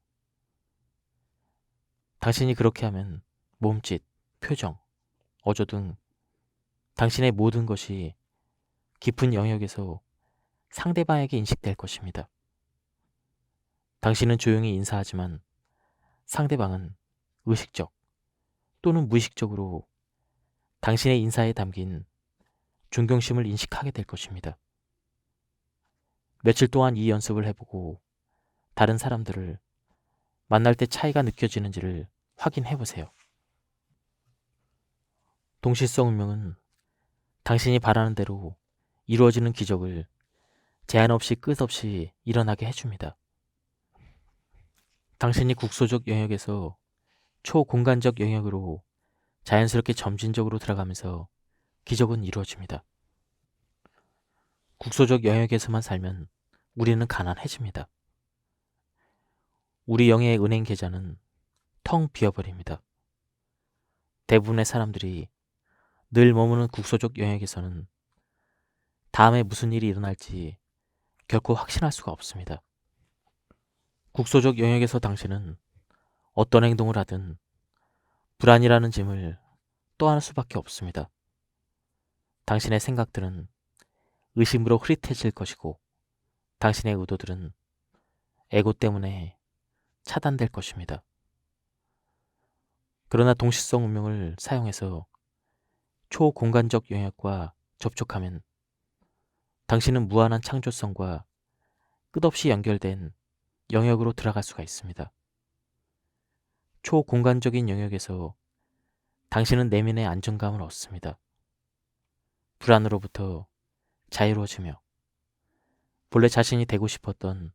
A: 당신이 그렇게 하면 몸짓, 표정, 어조 등 당신의 모든 것이 깊은 영역에서 상대방에게 인식될 것입니다. 당신은 조용히 인사하지만 상대방은 의식적 또는 무의식적으로 당신의 인사에 담긴 존경심을 인식하게 될 것입니다. 며칠 동안 이 연습을 해보고 다른 사람들을 만날 때 차이가 느껴지는지를 확인해 보세요. 동실성 운명은 당신이 바라는 대로 이루어지는 기적을 제한 없이 끝없이 일어나게 해줍니다. 당신이 국소적 영역에서 초공간적 영역으로 자연스럽게 점진적으로 들어가면서 기적은 이루어집니다. 국소적 영역에서만 살면 우리는 가난해집니다. 우리 영의 은행 계좌는 텅 비어버립니다. 대부분의 사람들이 늘 머무는 국소적 영역에서는 다음에 무슨 일이 일어날지 결코 확신할 수가 없습니다. 국소적 영역에서 당신은 어떤 행동을 하든 불안이라는 짐을 떠안을 수밖에 없습니다. 당신의 생각들은 의심으로 흐릿해질 것이고 당신의 의도들은 에고 때문에 차단될 것입니다. 그러나 동시성 운명을 사용해서 초공간적 영역과 접촉하면 당신은 무한한 창조성과 끝없이 연결된 영역으로 들어갈 수가 있습니다. 초공간적인 영역에서 당신은 내면의 안정감을 얻습니다. 불안으로부터 자유로워지며 본래 자신이 되고 싶었던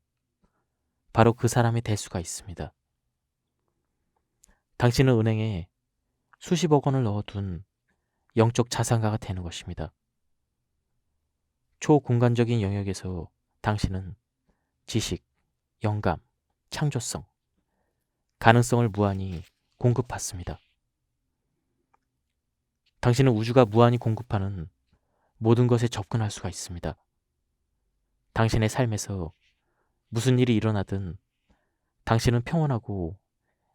A: 바로 그 사람이 될 수가 있습니다. 당신은 은행에 수십억 원을 넣어둔 영적 자산가가 되는 것입니다. 초공간적인 영역에서 당신은 지식, 영감, 창조성, 가능성을 무한히 공급받습니다. 당신은 우주가 무한히 공급하는 모든 것에 접근할 수가 있습니다. 당신의 삶에서 무슨 일이 일어나든 당신은 평온하고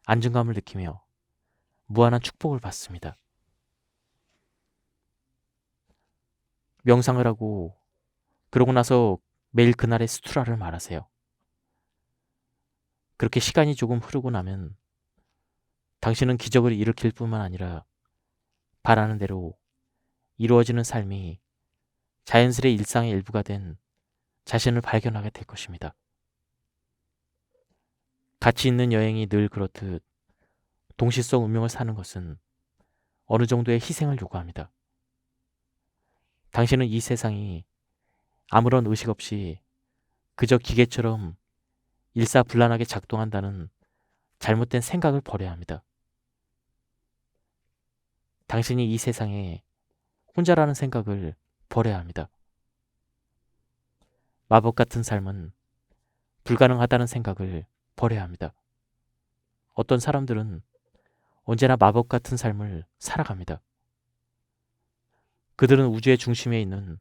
A: 안정감을 느끼며 무한한 축복을 받습니다. 명상을 하고 그러고 나서 매일 그날의 스투라를 말하세요. 그렇게 시간이 조금 흐르고 나면 당신은 기적을 일으킬 뿐만 아니라 바라는 대로 이루어지는 삶이 자연스레 일상의 일부가 된 자신을 발견하게 될 것입니다. 가치 있는 여행이 늘 그렇듯 동시성 운명을 사는 것은 어느 정도의 희생을 요구합니다. 당신은 이 세상이 아무런 의식 없이 그저 기계처럼 일사불란하게 작동한다는 잘못된 생각을 버려야 합니다. 당신이 이 세상에 혼자라는 생각을 버려야 합니다. 마법 같은 삶은 불가능하다는 생각을 버려야 합니다. 어떤 사람들은 언제나 마법 같은 삶을 살아갑니다. 그들은 우주의 중심에 있는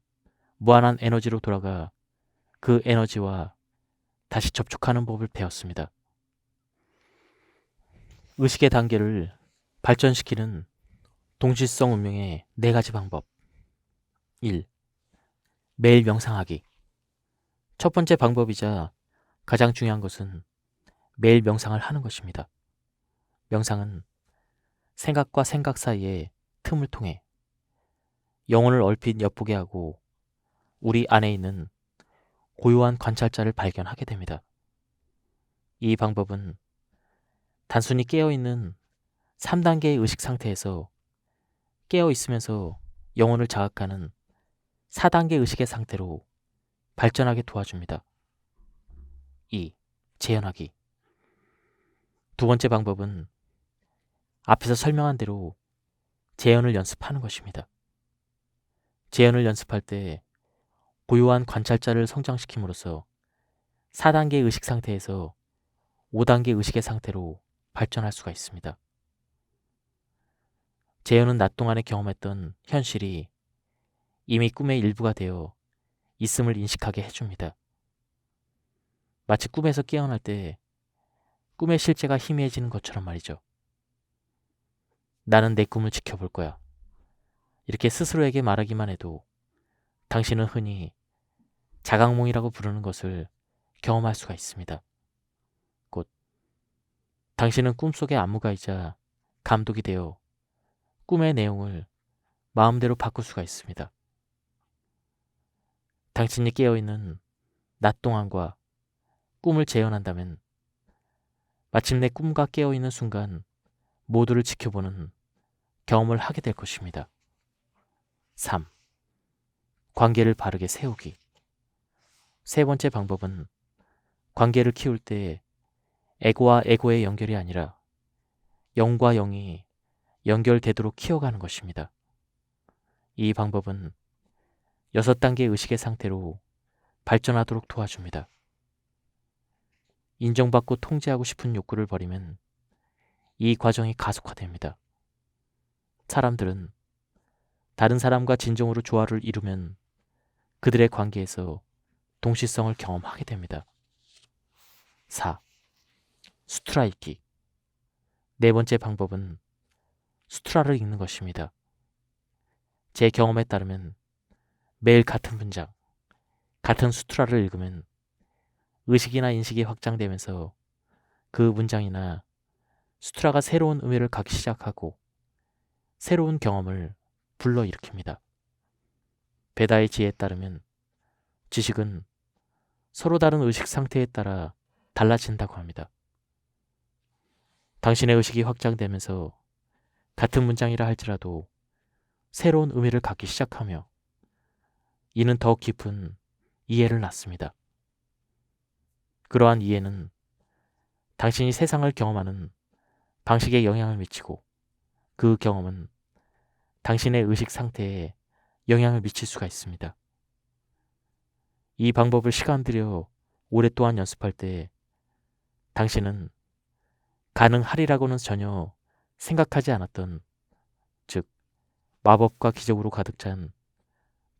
A: 무한한 에너지로 돌아가 그 에너지와 다시 접촉하는 법을 배웠습니다. 의식의 단계를 발전시키는 동질성 운명의 4가지 방법. 1. 매일 명상하기. 첫 번째 방법이자 가장 중요한 것은 매일 명상을 하는 것입니다. 명상은 생각과 생각 사이의 틈을 통해 영혼을 얼핏 엿보게 하고 우리 안에 있는 고요한 관찰자를 발견하게 됩니다. 이 방법은 단순히 깨어있는 3단계의 의식 상태에서 깨어있으면서 영혼을 자극하는 4단계 의식의 상태로 발전하게 도와줍니다. 2. 재현하기. 두 번째 방법은 앞에서 설명한 대로 재현을 연습하는 것입니다. 재현을 연습할 때 고요한 관찰자를 성장시킴으로써 4단계 의식 상태에서 5단계 의식의 상태로 발전할 수가 있습니다. 재현은 낮 동안에 경험했던 현실이 이미 꿈의 일부가 되어 있음을 인식하게 해줍니다. 마치 꿈에서 깨어날 때 꿈의 실제가 희미해지는 것처럼 말이죠. 나는 내 꿈을 지켜볼 거야. 이렇게 스스로에게 말하기만 해도 당신은 흔히 자각몽이라고 부르는 것을 경험할 수가 있습니다. 곧 당신은 꿈속의 안무가이자 감독이 되어 꿈의 내용을 마음대로 바꿀 수가 있습니다. 당신이 깨어있는 낮 동안과 꿈을 재현한다면 마침내 꿈과 깨어있는 순간 모두를 지켜보는 경험을 하게 될 것입니다. 3. 관계를 바르게 세우기. 세 번째 방법은 관계를 키울 때 에고와 에고의 연결이 아니라 영과 영이 연결되도록 키워가는 것입니다. 이 방법은 6단계 의식의 상태로 발전하도록 도와줍니다. 인정받고 통제하고 싶은 욕구를 버리면 이 과정이 가속화됩니다. 사람들은 다른 사람과 진정으로 조화를 이루면 그들의 관계에서 동시성을 경험하게 됩니다. 4. 수트라 읽기. 네 번째 방법은 수트라를 읽는 것입니다. 제 경험에 따르면 매일 같은 문장, 같은 수트라를 읽으면 의식이나 인식이 확장되면서 그 문장이나 수트라가 새로운 의미를 갖기 시작하고 새로운 경험을 불러일으킵니다. 베다의 지혜에 따르면 지식은 서로 다른 의식 상태에 따라 달라진다고 합니다. 당신의 의식이 확장되면서 같은 문장이라 할지라도 새로운 의미를 갖기 시작하며 이는 더 깊은 이해를 낳습니다. 그러한 이해는 당신이 세상을 경험하는 방식에 영향을 미치고 그 경험은 당신의 의식 상태에 영향을 미칠 수가 있습니다. 이 방법을 시간 들여 오랫동안 연습할 때 당신은 가능하리라고는 전혀 생각하지 않았던, 즉 마법과 기적으로 가득 찬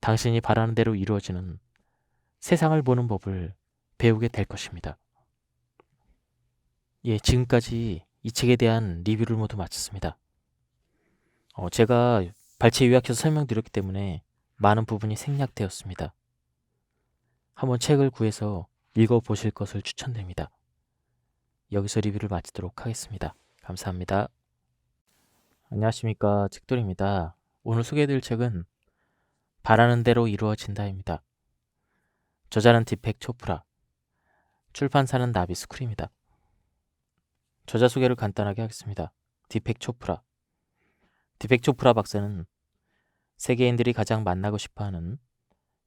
A: 당신이 바라는 대로 이루어지는 세상을 보는 법을 배우게 될 것입니다. 지금까지 이 책에 대한 리뷰를 모두 마쳤습니다. 제가 발췌 요약해서 설명드렸기 때문에 많은 부분이 생략되었습니다. 한번 책을 구해서 읽어보실 것을 추천드립니다. 여기서 리뷰를 마치도록 하겠습니다. 감사합니다. 안녕하십니까, 책돌입니다. 오늘 소개해드릴 책은 바라는 대로 이루어진다입니다. 저자는 디펙 초프라, 출판사는 나비스쿨입니다. 저자 소개를 간단하게 하겠습니다. 디펙 초프라. 디펙 초프라 박사는 세계인들이 가장 만나고 싶어하는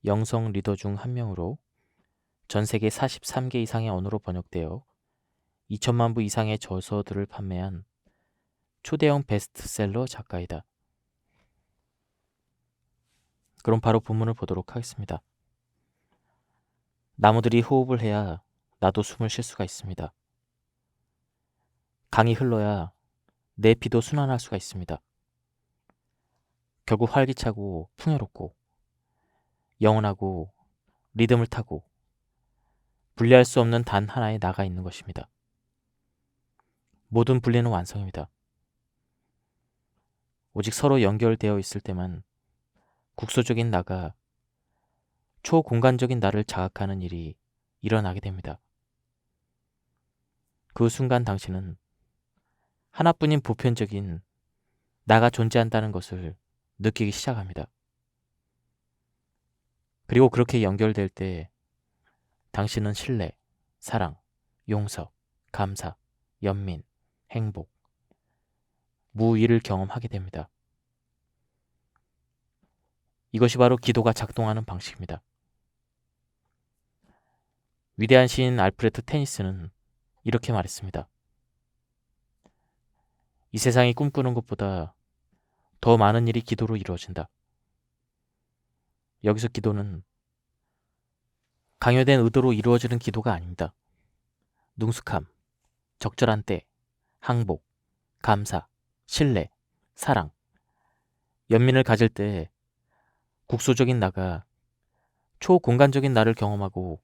A: 영성 리더 중 한 명으로 전 세계 43개 이상의 언어로 번역되어 2천만 부 이상의 저서들을 판매한 초대형 베스트셀러 작가이다. 그럼 바로 본문을 보도록 하겠습니다. 나무들이 호흡을 해야 나도 숨을 쉴 수가 있습니다. 강이 흘러야 내 피도 순환할 수가 있습니다. 결국 활기차고 풍요롭고 영원하고 리듬을 타고 분리할 수 없는 단 하나의 나가 있는 것입니다. 모든 분리는 완성입니다. 오직 서로 연결되어 있을 때만 국소적인 나가 초공간적인 나를 자각하는 일이 일어나게 됩니다. 그 순간 당신은 하나뿐인 보편적인 나가 존재한다는 것을 느끼기 시작합니다. 그리고 그렇게 연결될 때 당신은 신뢰, 사랑, 용서, 감사, 연민, 행복, 무의를 경험하게 됩니다. 이것이 바로 기도가 작동하는 방식입니다. 위대한 시인 알프레드 테니스는 이렇게 말했습니다. 이 세상이 꿈꾸는 것보다 더 많은 일이 기도로 이루어진다. 여기서 기도는 강요된 의도로 이루어지는 기도가 아닙니다. 능숙함, 적절한 때, 항복, 감사, 신뢰, 사랑, 연민을 가질 때 국소적인 나가 초공간적인 나를 경험하고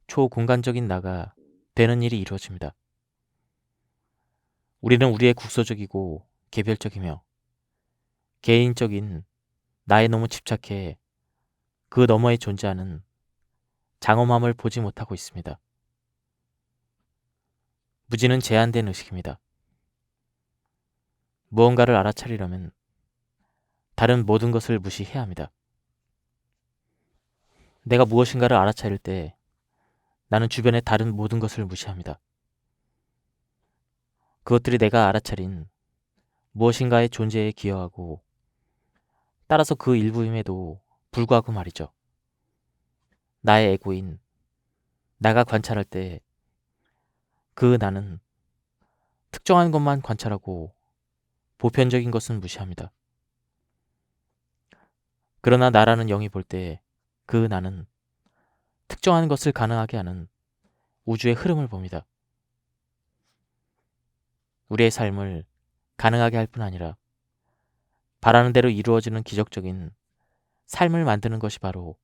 A: 초공간적인 나가 되는 일이 이루어집니다. 우리는 우리의 국소적이고 개별적이며 개인적인 나에 너무 집착해 그 너머에 존재하는 장엄함을 보지 못하고 있습니다. 무지는 제한된 의식입니다. 무언가를 알아차리려면 다른 모든 것을 무시해야 합니다. 내가 무엇인가를 알아차릴 때 나는 주변의 다른 모든 것을 무시합니다. 그것들이 내가 알아차린 무엇인가의 존재에 기여하고 따라서 그 일부임에도 불구하고 말이죠. 나의 에고인 나가 관찰할 때 그 나는 특정한 것만 관찰하고 보편적인 것은 무시합니다. 그러나 나라는 영이 볼 때 그 나는 특정한 것을 가능하게 하는 우주의 흐름을 봅니다. 우리의 삶을 가능하게 할 뿐 아니라 바라는 대로 이루어지는 기적적인 삶을 만드는 것이 바로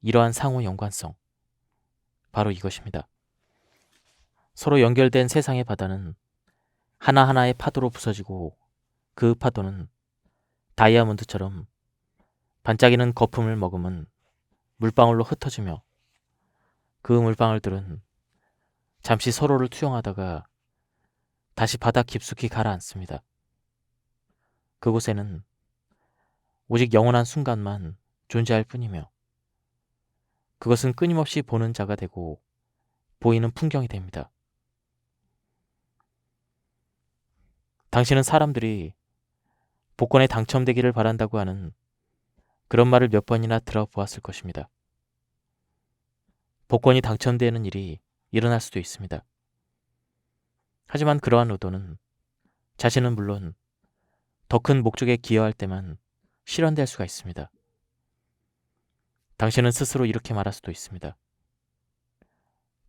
A: 이러한 상호 연관성, 바로 이것입니다. 서로 연결된 세상의 바다는 하나하나의 파도로 부서지고 그 파도는 다이아몬드처럼 반짝이는 거품을 머금은 물방울로 흩어지며 그 물방울들은 잠시 서로를 투영하다가 다시 바다 깊숙이 가라앉습니다. 그곳에는 오직 영원한 순간만 존재할 뿐이며 그것은 끊임없이 보는 자가 되고 보이는 풍경이 됩니다. 당신은 사람들이 복권에 당첨되기를 바란다고 하는 그런 말을 몇 번이나 들어보았을 것입니다. 복권이 당첨되는 일이 일어날 수도 있습니다. 하지만 그러한 의도는 자신은 물론 더 큰 목적에 기여할 때만 실현될 수가 있습니다. 당신은 스스로 이렇게 말할 수도 있습니다.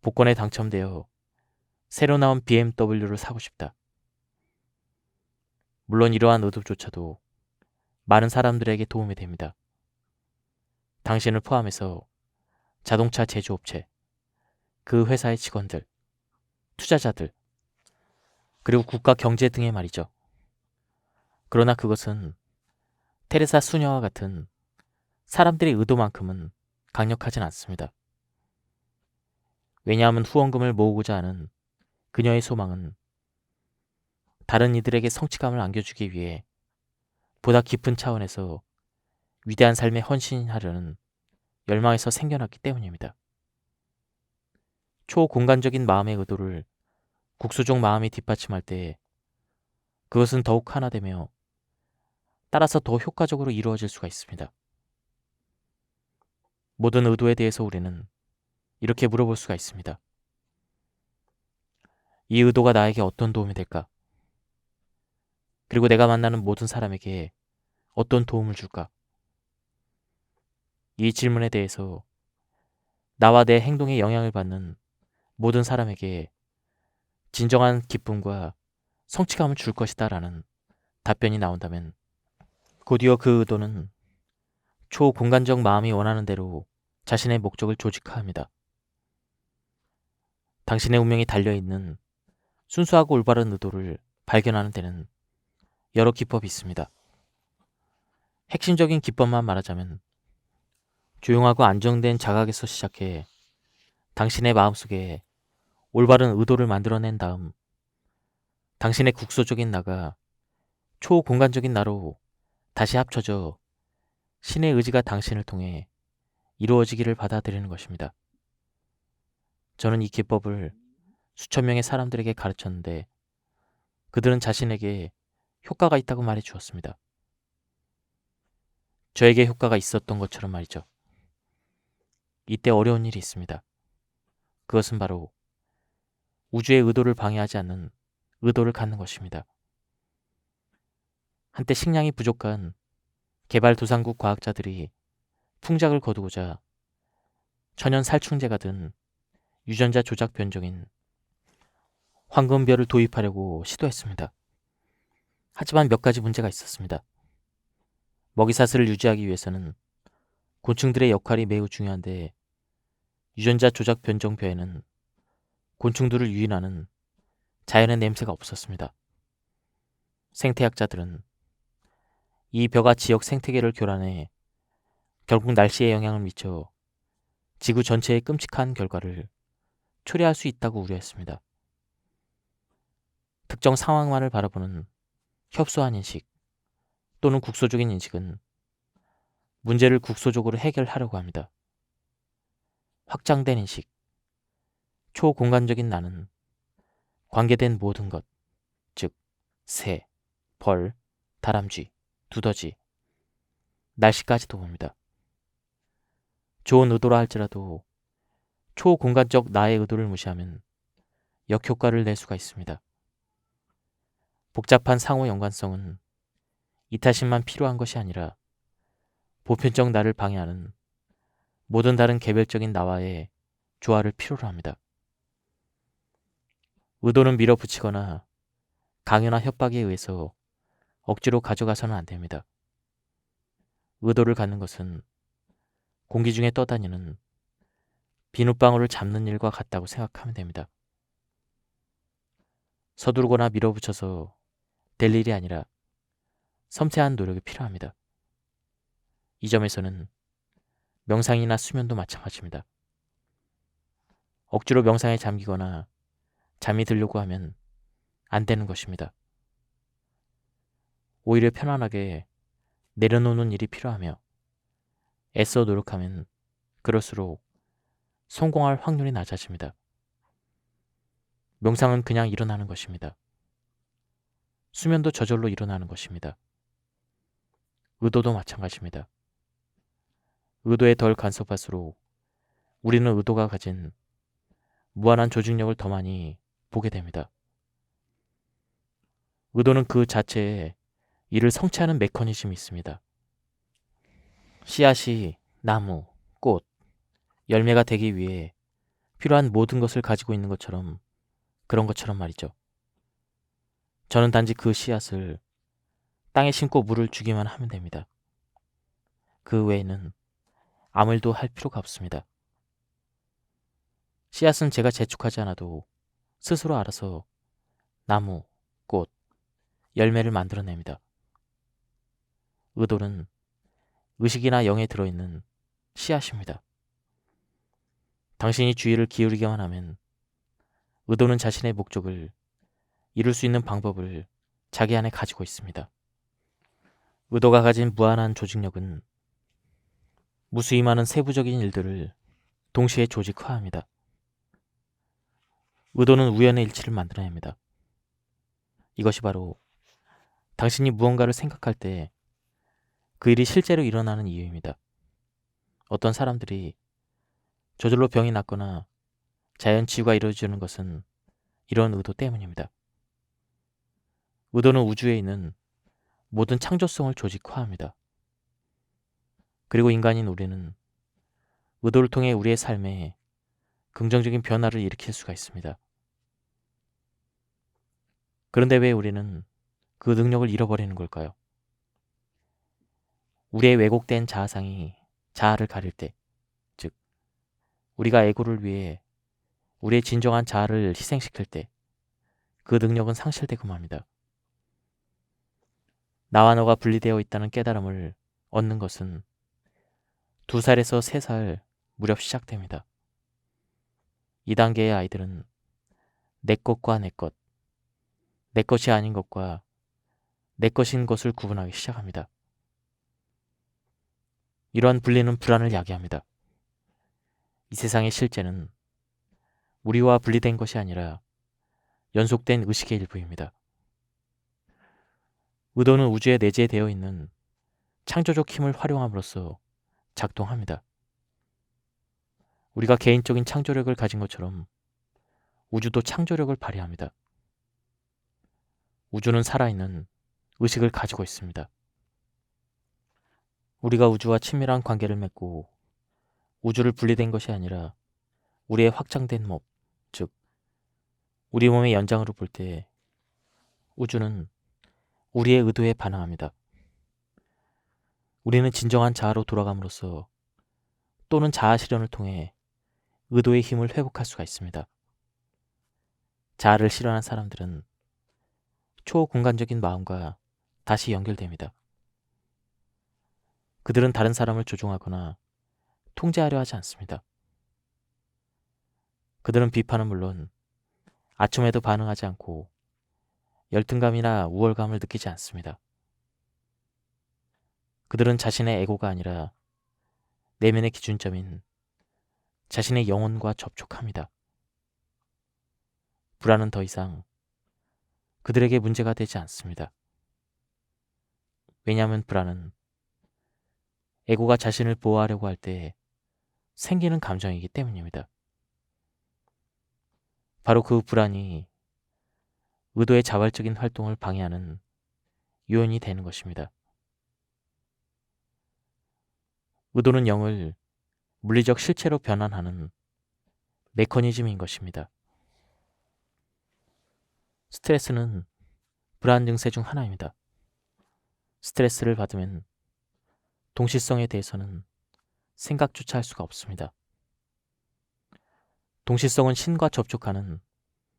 A: 복권에 당첨되어 새로 나온 BMW를 사고 싶다. 물론 이러한 의도조차도 많은 사람들에게 도움이 됩니다. 당신을 포함해서 자동차 제조업체, 그 회사의 직원들, 투자자들, 그리고 국가 경제 등의 말이죠. 그러나 그것은 테레사 수녀와 같은 사람들의 의도만큼은 강력하진 않습니다. 왜냐하면 후원금을 모으고자 하는 그녀의 소망은 다른 이들에게 성취감을 안겨주기 위해 보다 깊은 차원에서 위대한 삶에 헌신하려는 열망에서 생겨났기 때문입니다. 초공간적인 마음의 의도를 국수적 마음이 뒷받침할 때 그것은 더욱 하나되며 따라서 더 효과적으로 이루어질 수가 있습니다. 모든 의도에 대해서 우리는 이렇게 물어볼 수가 있습니다. 이 의도가 나에게 어떤 도움이 될까? 그리고 내가 만나는 모든 사람에게 어떤 도움을 줄까? 이 질문에 대해서 나와 내 행동에 영향을 받는 모든 사람에게 진정한 기쁨과 성취감을 줄 것이다 라는 답변이 나온다면 곧이어 그 의도는 초공간적 마음이 원하는 대로 자신의 목적을 조직화합니다. 당신의 운명이 달려있는 순수하고 올바른 의도를 발견하는 데는 여러 기법이 있습니다. 핵심적인 기법만 말하자면 조용하고 안정된 자각에서 시작해 당신의 마음속에 올바른 의도를 만들어낸 다음 당신의 국소적인 나가 초공간적인 나로 다시 합쳐져 신의 의지가 당신을 통해 이루어지기를 받아들이는 것입니다. 저는 이 기법을 수천 명의 사람들에게 가르쳤는데 그들은 자신에게 효과가 있다고 말해 주었습니다. 저에게 효과가 있었던 것처럼 말이죠. 이때 어려운 일이 있습니다. 그것은 바로 우주의 의도를 방해하지 않는 의도를 갖는 것입니다. 한때 식량이 부족한 개발도상국 과학자들이 풍작을 거두고자 천연 살충제가 든 유전자 조작 변종인 황금별을 도입하려고 시도했습니다. 하지만 몇 가지 문제가 있었습니다. 먹이사슬을 유지하기 위해서는 곤충들의 역할이 매우 중요한데 유전자 조작 변종벼에는 곤충들을 유인하는 자연의 냄새가 없었습니다. 생태학자들은 이 벼가 지역 생태계를 교란해 결국 날씨에 영향을 미쳐 지구 전체에 끔찍한 결과를 초래할 수 있다고 우려했습니다. 특정 상황만을 바라보는 협소한 인식 또는 국소적인 인식은 문제를 국소적으로 해결하려고 합니다. 확장된 인식, 초공간적인 나는 관계된 모든 것, 즉 새, 벌, 다람쥐, 두더지, 날씨까지도 봅니다. 좋은 의도라 할지라도 초공간적 나의 의도를 무시하면 역효과를 낼 수가 있습니다. 복잡한 상호 연관성은 이타심만 필요한 것이 아니라 보편적 나를 방해하는 모든 다른 개별적인 나와의 조화를 필요로 합니다. 의도는 밀어붙이거나 강요나 협박에 의해서 억지로 가져가서는 안 됩니다. 의도를 갖는 것은 공기 중에 떠다니는 비눗방울을 잡는 일과 같다고 생각하면 됩니다. 서두르거나 밀어붙여서 될 일이 아니라 섬세한 노력이 필요합니다. 이 점에서는 명상이나 수면도 마찬가지입니다. 억지로 명상에 잠기거나 잠이 들려고 하면 안 되는 것입니다. 오히려 편안하게 내려놓는 일이 필요하며 애써 노력하면 그럴수록 성공할 확률이 낮아집니다. 명상은 그냥 일어나는 것입니다. 수면도 저절로 일어나는 것입니다. 의도도 마찬가지입니다. 의도에 덜 간섭할수록 우리는 의도가 가진 무한한 조직력을 더 많이 보게 됩니다. 의도는 그 자체에 이를 성취하는 메커니즘이 있습니다. 씨앗이 나무, 꽃, 열매가 되기 위해 필요한 모든 것을 가지고 있는 것처럼 그런 것처럼 말이죠. 저는 단지 그 씨앗을 땅에 심고 물을 주기만 하면 됩니다. 그 외에는 아무 일도 할 필요가 없습니다. 씨앗은 제가 재촉하지 않아도 스스로 알아서 나무, 꽃, 열매를 만들어냅니다. 의도는 의식이나 영에 들어있는 씨앗입니다. 당신이 주의를 기울이기만 하면 의도는 자신의 목적을 이룰 수 있는 방법을 자기 안에 가지고 있습니다. 의도가 가진 무한한 조직력은 무수히 많은 세부적인 일들을 동시에 조직화합니다. 의도는 우연의 일치를 만들어냅니다. 이것이 바로 당신이 무언가를 생각할 때 그 일이 실제로 일어나는 이유입니다. 어떤 사람들이 저절로 병이 낫거나 자연 치유가 이루어지는 것은 이런 의도 때문입니다. 의도는 우주에 있는 모든 창조성을 조직화합니다. 그리고 인간인 우리는 의도를 통해 우리의 삶에 긍정적인 변화를 일으킬 수가 있습니다. 그런데 왜 우리는 그 능력을 잃어버리는 걸까요? 우리의 왜곡된 자아상이 자아를 가릴 때, 즉 우리가 에고를 위해 우리의 진정한 자아를 희생시킬 때 그 능력은 상실되고 맙니다. 나와 너가 분리되어 있다는 깨달음을 얻는 것은 2살에서 3살 무렵 시작됩니다. 이 단계의 아이들은 내 것과 내 것, 내 것이 아닌 것과 내 것인 것을 구분하기 시작합니다. 이러한 분리는 불안을 야기합니다. 이 세상의 실제는 우리와 분리된 것이 아니라 연속된 의식의 일부입니다. 의도는 우주에 내재되어 있는 창조적 힘을 활용함으로써 작동합니다. 우리가 개인적인 창조력을 가진 것처럼 우주도 창조력을 발휘합니다. 우주는 살아있는 의식을 가지고 있습니다. 우리가 우주와 친밀한 관계를 맺고 우주를 분리된 것이 아니라 우리의 확장된 몸, 즉 우리 몸의 연장으로 볼 때 우주는 우리의 의도에 반응합니다. 우리는 진정한 자아로 돌아감으로써 또는 자아 실현을 통해 의도의 힘을 회복할 수가 있습니다. 자아를 실현한 사람들은 초공간적인 마음과 다시 연결됩니다. 그들은 다른 사람을 조종하거나 통제하려 하지 않습니다. 그들은 비판은 물론 아첨에도 반응하지 않고 열등감이나 우월감을 느끼지 않습니다. 그들은 자신의 에고가 아니라 내면의 기준점인 자신의 영혼과 접촉합니다. 불안은 더 이상 그들에게 문제가 되지 않습니다. 왜냐하면 불안은 에고가 자신을 보호하려고 할 때 생기는 감정이기 때문입니다. 바로 그 불안이 의도의 자발적인 활동을 방해하는 요인이 되는 것입니다. 의도는 영을 물리적 실체로 변환하는 메커니즘인 것입니다. 스트레스는 불안 증세 중 하나입니다. 스트레스를 받으면 동시성에 대해서는 생각조차 할 수가 없습니다. 동시성은 신과 접촉하는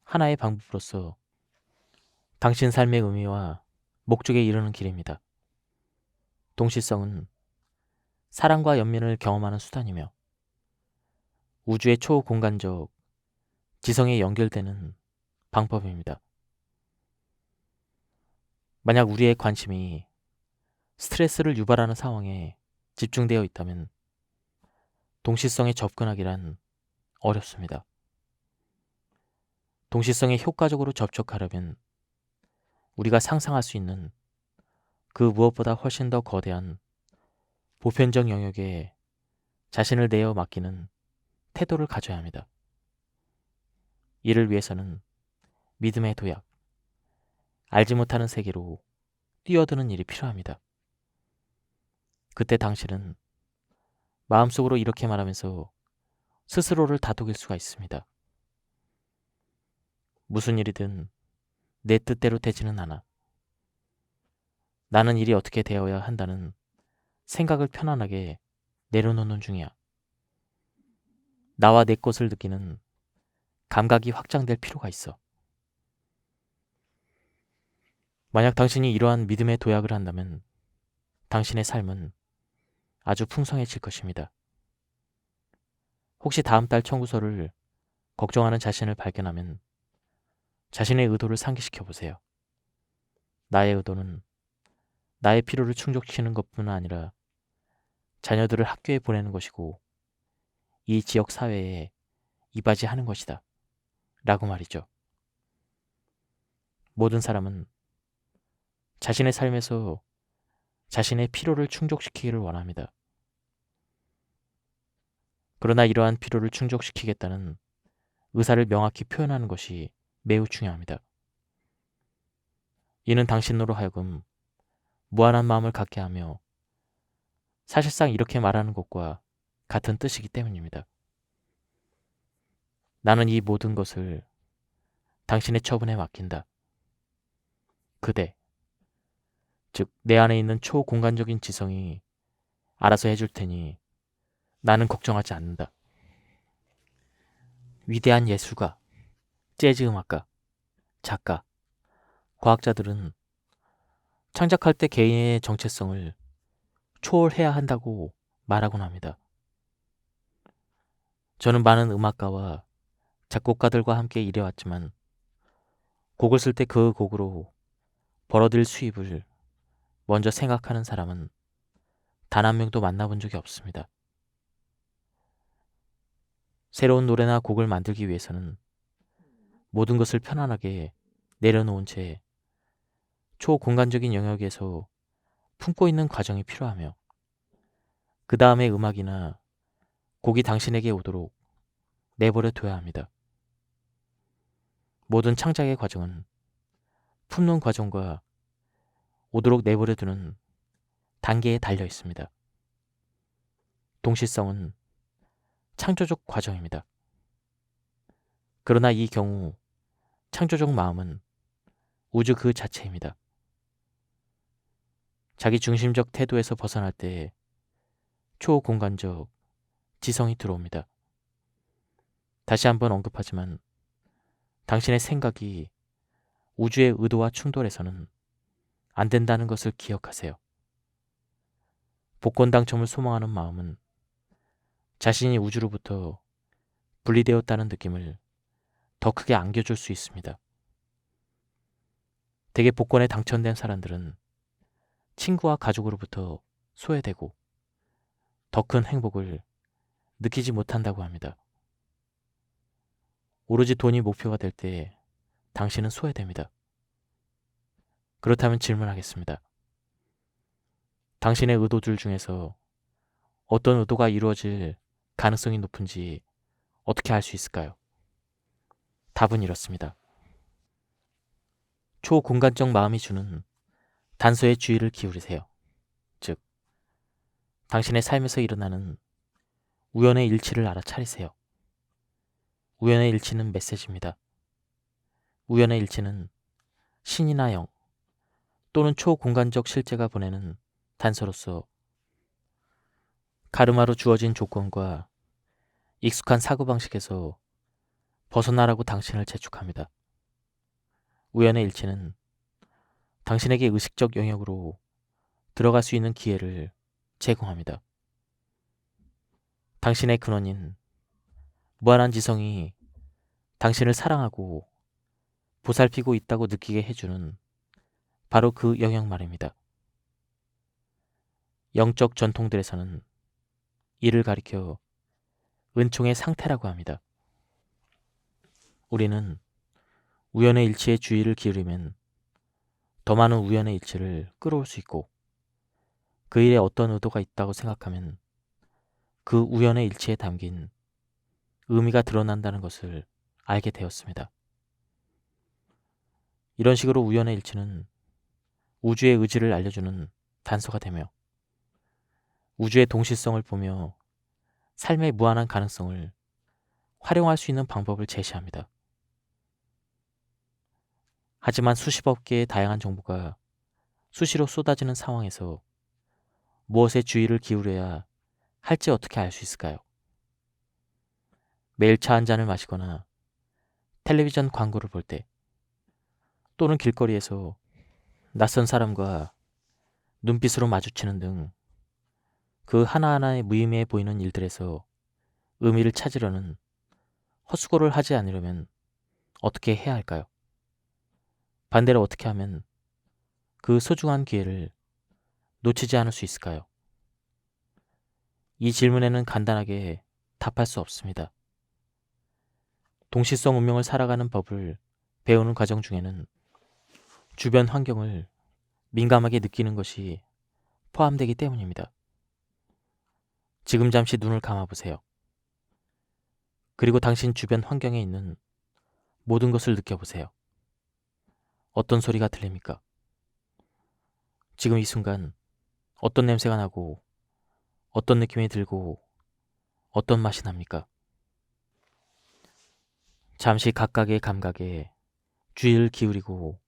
A: 하나의 방법으로서 당신 삶의 의미와 목적에 이르는 길입니다. 동시성은 사랑과 연민을 경험하는 수단이며 우주의 초공간적 지성에 연결되는 방법입니다. 만약 우리의 관심이 스트레스를 유발하는 상황에 집중되어 있다면 동시성에 접근하기란 어렵습니다. 동시성에 효과적으로 접촉하려면 우리가 상상할 수 있는 그 무엇보다 훨씬 더 거대한 보편적 영역에 자신을 내어 맡기는 태도를 가져야 합니다. 이를 위해서는 믿음의 도약, 알지 못하는 세계로 뛰어드는 일이 필요합니다. 그때 당신은 마음속으로 이렇게 말하면서 스스로를 다독일 수가 있습니다. 무슨 일이든 내 뜻대로 되지는 않아. 나는 일이 어떻게 되어야 한다는 생각을 편안하게 내려놓는 중이야. 나와 내 것을 느끼는 감각이 확장될 필요가 있어. 만약 당신이 이러한 믿음의 도약을 한다면 당신의 삶은 아주 풍성해질 것입니다. 혹시 다음 달 청구서를 걱정하는 자신을 발견하면 자신의 의도를 상기시켜 보세요. 나의 의도는 나의 필요를 충족시키는 것뿐 아니라 자녀들을 학교에 보내는 것이고 이 지역 사회에 이바지하는 것이다. 라고 말이죠. 모든 사람은 자신의 삶에서 자신의 필요를 충족시키기를 원합니다. 그러나 이러한 필요를 충족시키겠다는 의사를 명확히 표현하는 것이 매우 중요합니다. 이는 당신으로 하여금 무한한 마음을 갖게 하며 사실상 이렇게 말하는 것과 같은 뜻이기 때문입니다. 나는 이 모든 것을 당신의 처분에 맡긴다. 그대, 즉 내 안에 있는 초공간적인 지성이 알아서 해줄 테니 나는 걱정하지 않는다. 위대한 예술가, 재즈 음악가, 작가, 과학자들은 창작할 때 개인의 정체성을 초월해야 한다고 말하곤 합니다. 저는 많은 음악가와 작곡가들과 함께 일해왔지만 곡을 쓸 때 그 곡으로 벌어들일 수입을 먼저 생각하는 사람은 단 한 명도 만나본 적이 없습니다. 새로운 노래나 곡을 만들기 위해서는 모든 것을 편안하게 내려놓은 채 초공간적인 영역에서 품고 있는 과정이 필요하며 그 다음에 음악이나 곡이 당신에게 오도록 내버려 둬야 합니다. 모든 창작의 과정은 품는 과정과 오도록 내버려 두는 단계에 달려 있습니다. 동시성은 창조적 과정입니다. 그러나 이 경우 창조적 마음은 우주 그 자체입니다. 자기 중심적 태도에서 벗어날 때 초공간적 지성이 들어옵니다. 다시 한번 언급하지만 당신의 생각이 우주의 의도와 충돌해서는 안 된다는 것을 기억하세요. 복권 당첨을 소망하는 마음은 자신이 우주로부터 분리되었다는 느낌을 더 크게 안겨줄 수 있습니다. 대개 복권에 당첨된 사람들은 친구와 가족으로부터 소외되고 더 큰 행복을 느끼지 못한다고 합니다. 오로지 돈이 목표가 될 때 당신은 소외됩니다. 그렇다면 질문하겠습니다. 당신의 의도들 중에서 어떤 의도가 이루어질 가능성이 높은지 어떻게 알 수 있을까요? 답은 이렇습니다. 초공간적 마음이 주는 단서에 주의를 기울이세요. 즉, 당신의 삶에서 일어나는 우연의 일치를 알아차리세요. 우연의 일치는 메시지입니다. 우연의 일치는 신이나 영 또는 초공간적 실제가 보내는 단서로서 가르마로 주어진 조건과 익숙한 사고방식에서 벗어나라고 당신을 재촉합니다. 우연의 일치는 당신에게 의식적 영역으로 들어갈 수 있는 기회를 제공합니다. 당신의 근원인 무한한 지성이 당신을 사랑하고 보살피고 있다고 느끼게 해주는 바로 그 영역 말입니다. 영적 전통들에서는 이를 가리켜 은총의 상태라고 합니다. 우리는 우연의 일치에 주의를 기울이면 더 많은 우연의 일치를 끌어올 수 있고 그 일에 어떤 의도가 있다고 생각하면 그 우연의 일치에 담긴 의미가 드러난다는 것을 알게 되었습니다. 이런 식으로 우연의 일치는 우주의 의지를 알려주는 단서가 되며 우주의 동시성을 보며 삶의 무한한 가능성을 활용할 수 있는 방법을 제시합니다. 하지만 수십억 개의 다양한 정보가 수시로 쏟아지는 상황에서 무엇에 주의를 기울여야 할지 어떻게 알 수 있을까요? 매일 차 한 잔을 마시거나 텔레비전 광고를 볼 때 또는 길거리에서 낯선 사람과 눈빛으로 마주치는 등 그 하나하나의 무의미해 보이는 일들에서 의미를 찾으려는 헛수고를 하지 않으려면 어떻게 해야 할까요? 반대로 어떻게 하면 그 소중한 기회를 놓치지 않을 수 있을까요? 이 질문에는 간단하게 답할 수 없습니다. 동시성 운명을 살아가는 법을 배우는 과정 중에는 주변 환경을 민감하게 느끼는 것이 포함되기 때문입니다. 지금 잠시 눈을 감아보세요. 그리고 당신 주변 환경에 있는 모든 것을 느껴보세요. 어떤 소리가 들립니까? 지금 이 순간 어떤 냄새가 나고 어떤 느낌이 들고 어떤 맛이 납니까? 잠시 각각의 감각에 주의를 기울이고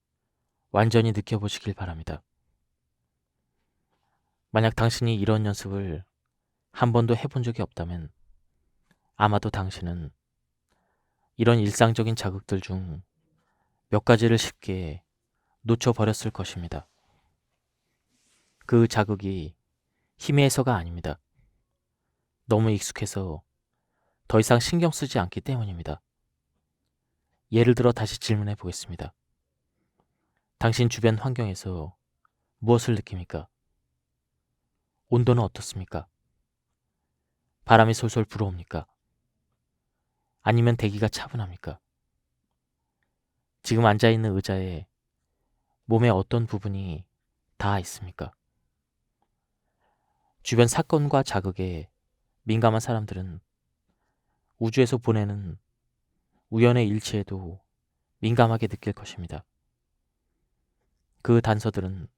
A: 완전히 느껴보시길 바랍니다. 만약 당신이 이런 연습을 한 번도 해본 적이 없다면 아마도 당신은 이런 일상적인 자극들 중 몇 가지를 쉽게 놓쳐버렸을 것입니다. 그 자극이 희미해서가 아닙니다. 너무 익숙해서 더 이상 신경 쓰지 않기 때문입니다. 예를 들어 다시 질문해 보겠습니다. 당신 주변 환경에서 무엇을 느낍니까? 온도는 어떻습니까? 바람이 솔솔 불어옵니까? 아니면 대기가 차분합니까? 지금 앉아있는 의자에 몸의 어떤 부분이 닿아 있습니까? 주변 사건과 자극에 민감한 사람들은 우주에서 보내는 우연의 일치에도 민감하게 느낄 것입니다. 그 단서들은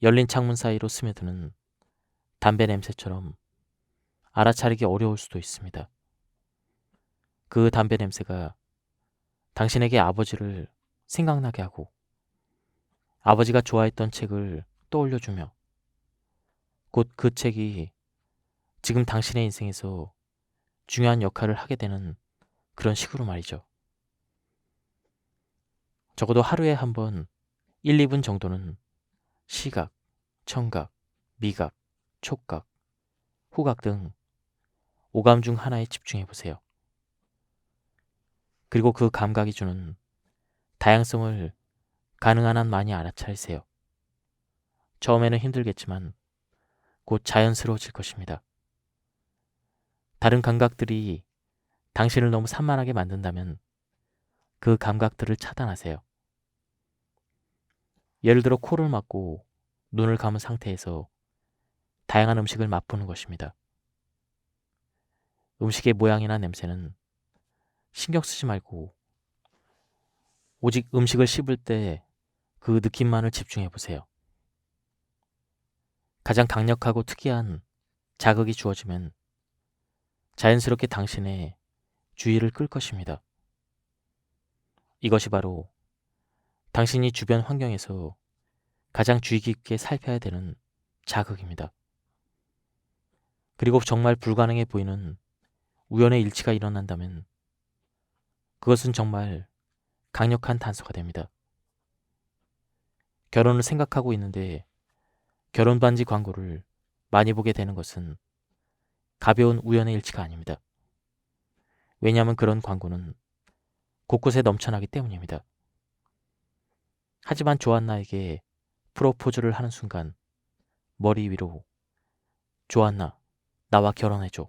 A: 열린 창문 사이로 스며드는 담배 냄새처럼 알아차리기 어려울 수도 있습니다. 그 담배 냄새가 당신에게 아버지를 생각나게 하고 아버지가 좋아했던 책을 떠올려주며 곧 그 책이 지금 당신의 인생에서 중요한 역할을 하게 되는 그런 식으로 말이죠. 적어도 하루에 한 번 1, 2분 정도는 시각, 청각, 미각, 촉각, 후각 등 오감 중 하나에 집중해 보세요. 그리고 그 감각이 주는 다양성을 가능한 한 많이 알아차리세요. 처음에는 힘들겠지만 곧 자연스러워질 것입니다. 다른 감각들이 당신을 너무 산만하게 만든다면 그 감각들을 차단하세요. 예를 들어 코를 막고 눈을 감은 상태에서 다양한 음식을 맛보는 것입니다. 음식의 모양이나 냄새는 신경 쓰지 말고 오직 음식을 씹을 때 그 느낌만을 집중해 보세요. 가장 강력하고 특이한 자극이 주어지면 자연스럽게 당신의 주의를 끌 것입니다. 이것이 바로 당신이 주변 환경에서 가장 주의 깊게 살펴야 되는 자극입니다. 그리고 정말 불가능해 보이는 우연의 일치가 일어난다면 그것은 정말 강력한 단서가 됩니다. 결혼을 생각하고 있는데 결혼 반지 광고를 많이 보게 되는 것은 가벼운 우연의 일치가 아닙니다. 왜냐하면 그런 광고는 곳곳에 넘쳐나기 때문입니다. 하지만 조안나에게 프로포즈를 하는 순간 머리 위로 조안나, 나와 결혼해줘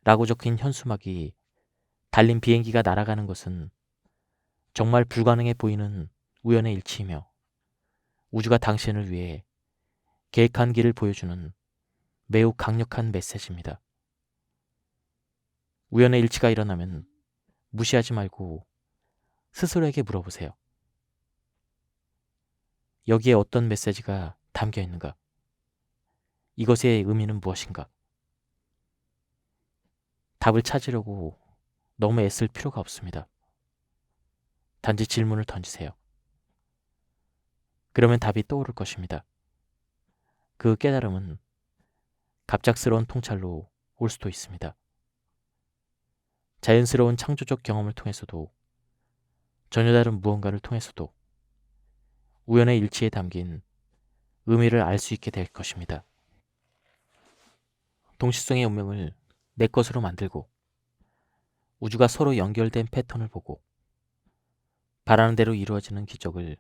A: 라고 적힌 현수막이 달린 비행기가 날아가는 것은 정말 불가능해 보이는 우연의 일치이며 우주가 당신을 위해 계획한 길을 보여주는 매우 강력한 메시지입니다. 우연의 일치가 일어나면 무시하지 말고 스스로에게 물어보세요. 여기에 어떤 메시지가 담겨 있는가? 이것의 의미는 무엇인가? 답을 찾으려고 너무 애쓸 필요가 없습니다. 단지 질문을 던지세요. 그러면 답이 떠오를 것입니다. 그 깨달음은 갑작스러운 통찰로 올 수도 있습니다. 자연스러운 창조적 경험을 통해서도 전혀 다른 무언가를 통해서도 우연의 일치에 담긴 의미를 알 수 있게 될 것입니다. 동시성의 운명을 내 것으로 만들고 우주가 서로 연결된 패턴을 보고 바라는 대로 이루어지는 기적을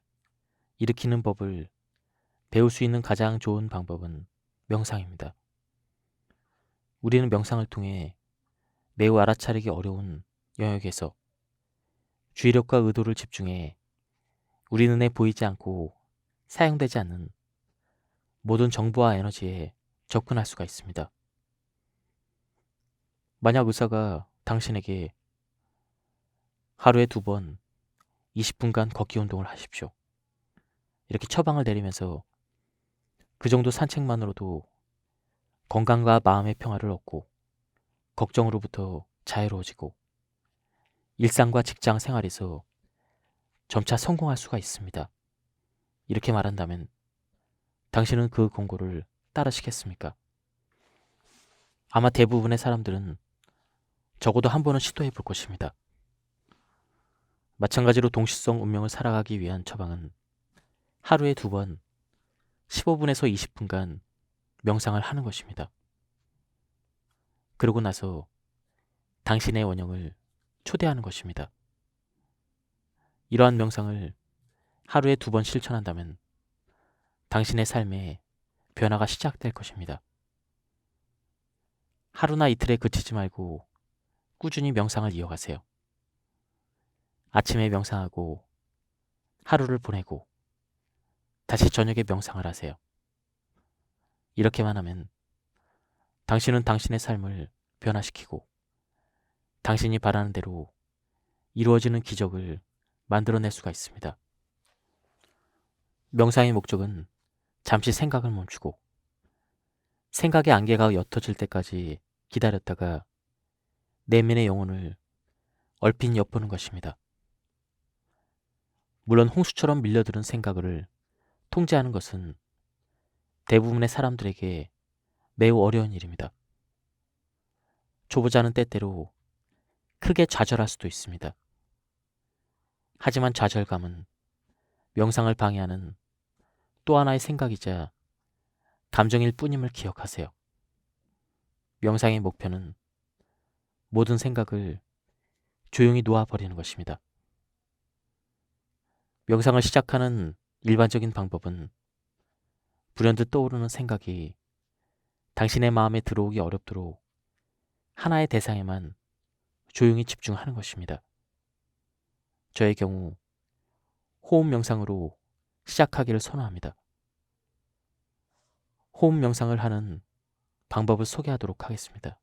A: 일으키는 법을 배울 수 있는 가장 좋은 방법은 명상입니다. 우리는 명상을 통해 매우 알아차리기 어려운 영역에서 주의력과 의도를 집중해 우리 눈에 보이지 않고 사용되지 않는 모든 정보와 에너지에 접근할 수가 있습니다. 만약 의사가 당신에게 하루에 2번 20분간 걷기 운동을 하십시오. 이렇게 처방을 내리면서 그 정도 산책만으로도 건강과 마음의 평화를 얻고 걱정으로부터 자유로워지고 일상과 직장 생활에서 점차 성공할 수가 있습니다. 이렇게 말한다면 당신은 그 권고를 따르시겠습니까? 아마 대부분의 사람들은 적어도 한 번은 시도해 볼 것입니다. 마찬가지로 동시성 운명을 살아가기 위한 처방은 하루에 2번 15분에서 20분간 명상을 하는 것입니다. 그러고 나서 당신의 원형을 초대하는 것입니다. 이러한 명상을 하루에 2번 실천한다면 당신의 삶에 변화가 시작될 것입니다. 하루나 이틀에 그치지 말고 꾸준히 명상을 이어가세요. 아침에 명상하고 하루를 보내고 다시 저녁에 명상을 하세요. 이렇게만 하면 당신은 당신의 삶을 변화시키고 당신이 바라는 대로 이루어지는 기적을 만들어낼 수가 있습니다. 명상의 목적은 잠시 생각을 멈추고 생각의 안개가 옅어질 때까지 기다렸다가 내면의 영혼을 얼핏 엿보는 것입니다. 물론 홍수처럼 밀려드는 생각을 통제하는 것은 대부분의 사람들에게 매우 어려운 일입니다. 초보자는 때때로 크게 좌절할 수도 있습니다. 하지만 좌절감은 명상을 방해하는 또 하나의 생각이자 감정일 뿐임을 기억하세요. 명상의 목표는 모든 생각을 조용히 놓아버리는 것입니다. 명상을 시작하는 일반적인 방법은 불현듯 떠오르는 생각이 당신의 마음에 들어오기 어렵도록 하나의 대상에만 조용히 집중하는 것입니다. 저의 경우 호흡 명상으로 시작하기를 선호합니다. 호흡 명상을 하는 방법을 소개하도록 하겠습니다.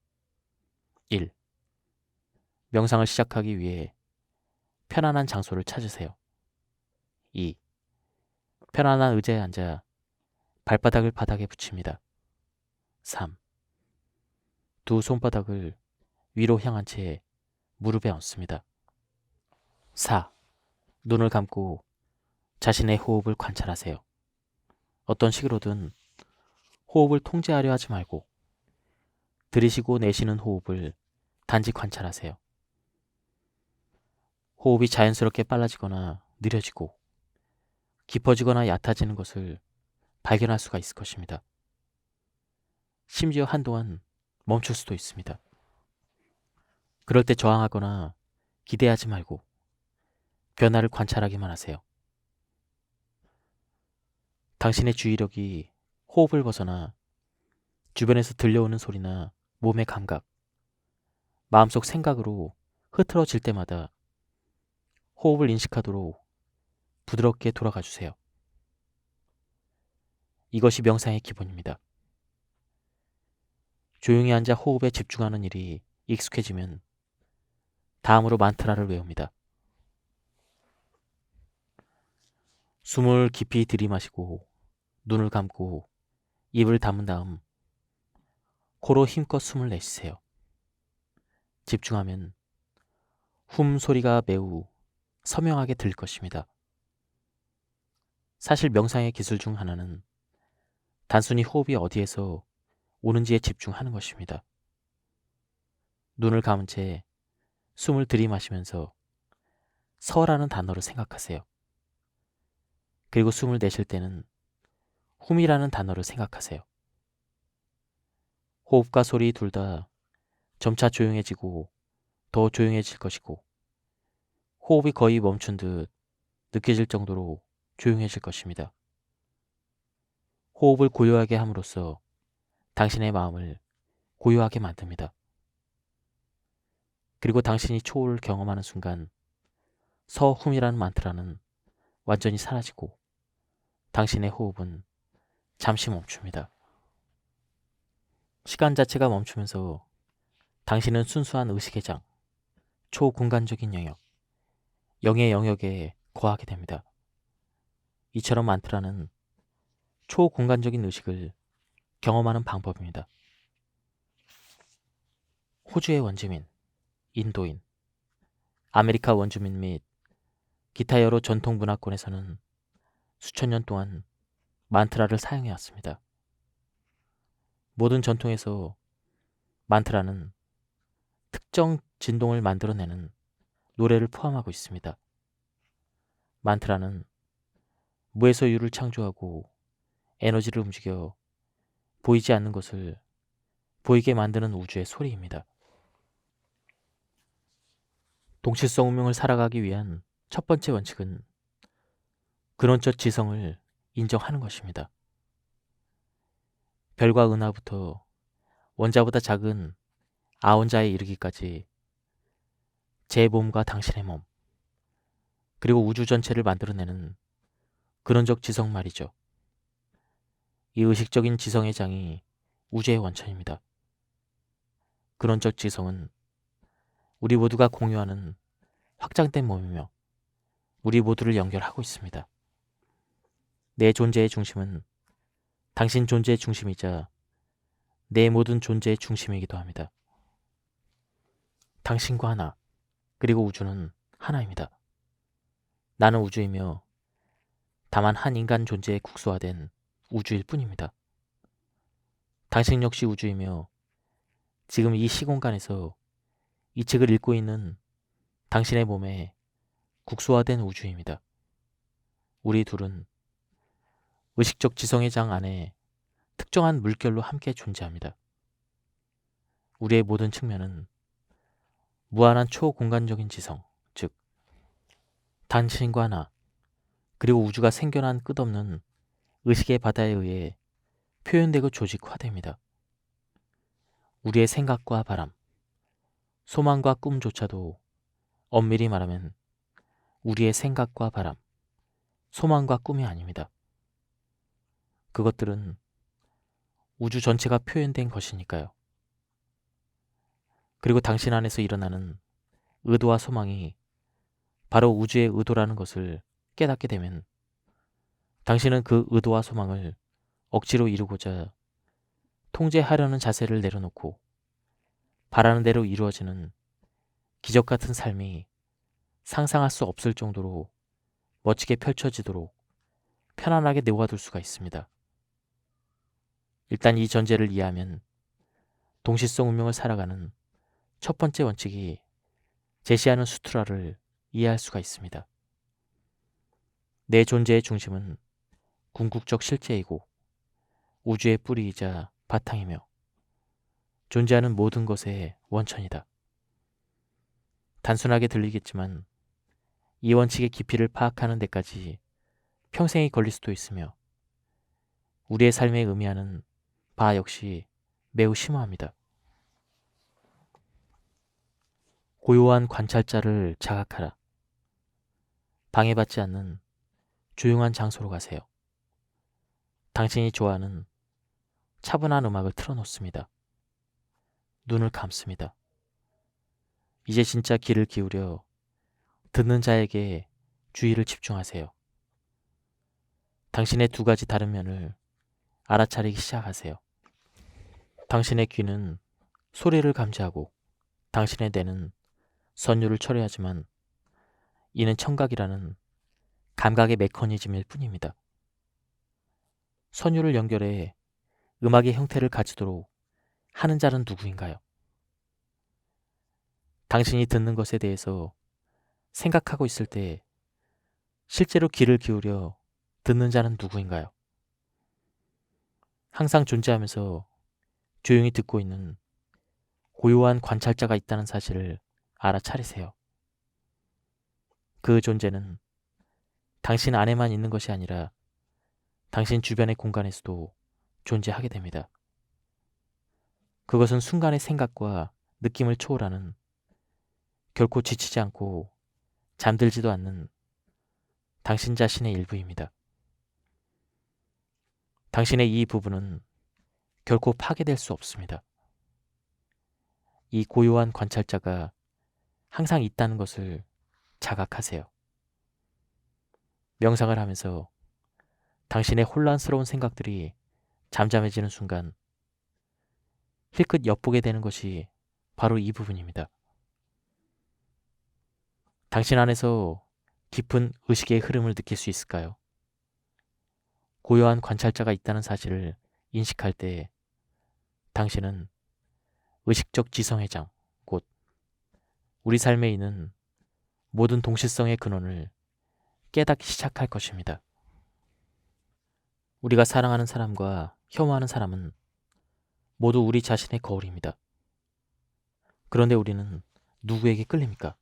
A: 1. 명상을 시작하기 위해 편안한 장소를 찾으세요. 2. 편안한 의자에 앉아 발바닥을 바닥에 붙입니다. 3. 두 손바닥을 위로 향한 채 무릎에 얹습니다. 4. 눈을 감고 자신의 호흡을 관찰하세요. 어떤 식으로든 호흡을 통제하려 하지 말고 들이쉬고 내쉬는 호흡을 단지 관찰하세요. 호흡이 자연스럽게 빨라지거나 느려지고 깊어지거나 얕아지는 것을 발견할 수가 있을 것입니다. 심지어 한동안 멈출 수도 있습니다. 그럴 때 저항하거나 기대하지 말고 변화를 관찰하기만 하세요. 당신의 주의력이 호흡을 벗어나 주변에서 들려오는 소리나 몸의 감각, 마음속 생각으로 흐트러질 때마다 호흡을 인식하도록 부드럽게 돌아가 주세요. 이것이 명상의 기본입니다. 조용히 앉아 호흡에 집중하는 일이 익숙해지면 다음으로 만트라를 외웁니다. 숨을 깊이 들이마시고 눈을 감고 입을 다문 다음 코로 힘껏 숨을 내쉬세요. 집중하면 훔 소리가 매우 선명하게 들릴 것입니다. 사실 명상의 기술 중 하나는 단순히 호흡이 어디에서 오는지에 집중하는 것입니다. 눈을 감은 채 숨을 들이마시면서 서라는 단어를 생각하세요. 그리고 숨을 내쉴 때는 훔이라는 단어를 생각하세요. 호흡과 소리 둘 다 점차 조용해지고 더 조용해질 것이고 호흡이 거의 멈춘 듯 느껴질 정도로 조용해질 것입니다. 호흡을 고요하게 함으로써 당신의 마음을 고요하게 만듭니다. 그리고 당신이 초호를 경험하는 순간 서훔이라는 만트라는 완전히 사라지고 당신의 호흡은 잠시 멈춥니다. 시간 자체가 멈추면서 당신은 순수한 의식의 장, 초공간적인 영역, 영의 영역에 거하게 됩니다. 이처럼 만트라는 초공간적인 의식을 경험하는 방법입니다. 호주의 원주민, 인도인, 아메리카 원주민 및 기타 여러 전통 문화권에서는 수천 년 동안 만트라를 사용해왔습니다. 모든 전통에서 만트라는 특정 진동을 만들어내는 노래를 포함하고 있습니다. 만트라는 무에서 유를 창조하고 에너지를 움직여 보이지 않는 것을 보이게 만드는 우주의 소리입니다. 동실성 운명을 살아가기 위한 첫 번째 원칙은 근원적 지성을 인정하는 것입니다. 별과 은하부터 원자보다 작은 아원자에 이르기까지 제 몸과 당신의 몸, 그리고 우주 전체를 만들어내는 근원적 지성 말이죠. 이 의식적인 지성의 장이 우주의 원천입니다. 근원적 지성은 우리 모두가 공유하는 확장된 몸이며 우리 모두를 연결하고 있습니다. 내 존재의 중심은 당신 존재의 중심이자 내 모든 존재의 중심이기도 합니다. 당신과 하나, 그리고 우주는 하나입니다. 나는 우주이며 다만 한 인간 존재에 국소화된 우주일 뿐입니다. 당신 역시 우주이며 지금 이 시공간에서 이 책을 읽고 있는 당신의 몸에 국소화된 우주입니다. 우리 둘은 의식적 지성의 장 안에 특정한 물결로 함께 존재합니다. 우리의 모든 측면은 무한한 초공간적인 지성, 즉 당신과 나, 그리고 우주가 생겨난 끝없는 의식의 바다에 의해 표현되고 조직화됩니다. 우리의 생각과 바람, 소망과 꿈조차도 엄밀히 말하면 우리의 생각과 바람, 소망과 꿈이 아닙니다. 그것들은 우주 전체가 표현된 것이니까요. 그리고 당신 안에서 일어나는 의도와 소망이 바로 우주의 의도라는 것을 깨닫게 되면 당신은 그 의도와 소망을 억지로 이루고자 통제하려는 자세를 내려놓고 바라는 대로 이루어지는 기적 같은 삶이 상상할 수 없을 정도로 멋지게 펼쳐지도록 편안하게 놓아둘 수가 있습니다. 일단 이 전제를 이해하면 동시성 운명을 살아가는 첫 번째 원칙이 제시하는 수트라를 이해할 수가 있습니다. 내 존재의 중심은 궁극적 실제이고 우주의 뿌리이자 바탕이며 존재하는 모든 것의 원천이다. 단순하게 들리겠지만 이 원칙의 깊이를 파악하는 데까지 평생이 걸릴 수도 있으며 우리의 삶에 의미하는 바 역시 매우 심오합니다. 고요한 관찰자를 자각하라. 방해받지 않는 조용한 장소로 가세요. 당신이 좋아하는 차분한 음악을 틀어놓습니다. 눈을 감습니다. 이제 진짜 귀를 기울여 듣는 자에게 주의를 집중하세요. 당신의 두 가지 다른 면을 알아차리기 시작하세요. 당신의 귀는 소리를 감지하고 당신의 뇌는 선율을 처리하지만 이는 청각이라는 감각의 메커니즘일 뿐입니다. 선율을 연결해 음악의 형태를 가지도록 하는 자는 누구인가요? 당신이 듣는 것에 대해서 생각하고 있을 때 실제로 귀를 기울여 듣는 자는 누구인가요? 항상 존재하면서 조용히 듣고 있는 고요한 관찰자가 있다는 사실을 알아차리세요. 그 존재는 당신 안에만 있는 것이 아니라 당신 주변의 공간에서도 존재하게 됩니다. 그것은 순간의 생각과 느낌을 초월하는 결코 지치지 않고 잠들지도 않는 당신 자신의 일부입니다. 당신의 이 부분은 결코 파괴될 수 없습니다. 이 고요한 관찰자가 항상 있다는 것을 자각하세요. 명상을 하면서 당신의 혼란스러운 생각들이 잠잠해지는 순간 힐끗 엿보게 되는 것이 바로 이 부분입니다. 당신 안에서 깊은 의식의 흐름을 느낄 수 있을까요? 고요한 관찰자가 있다는 사실을 인식할 때 당신은 의식적 지성회장, 곧 우리 삶에 있는 모든 동시성의 근원을 깨닫기 시작할 것입니다. 우리가 사랑하는 사람과 혐오하는 사람은 모두 우리 자신의 거울입니다. 그런데 우리는 누구에게 끌립니까?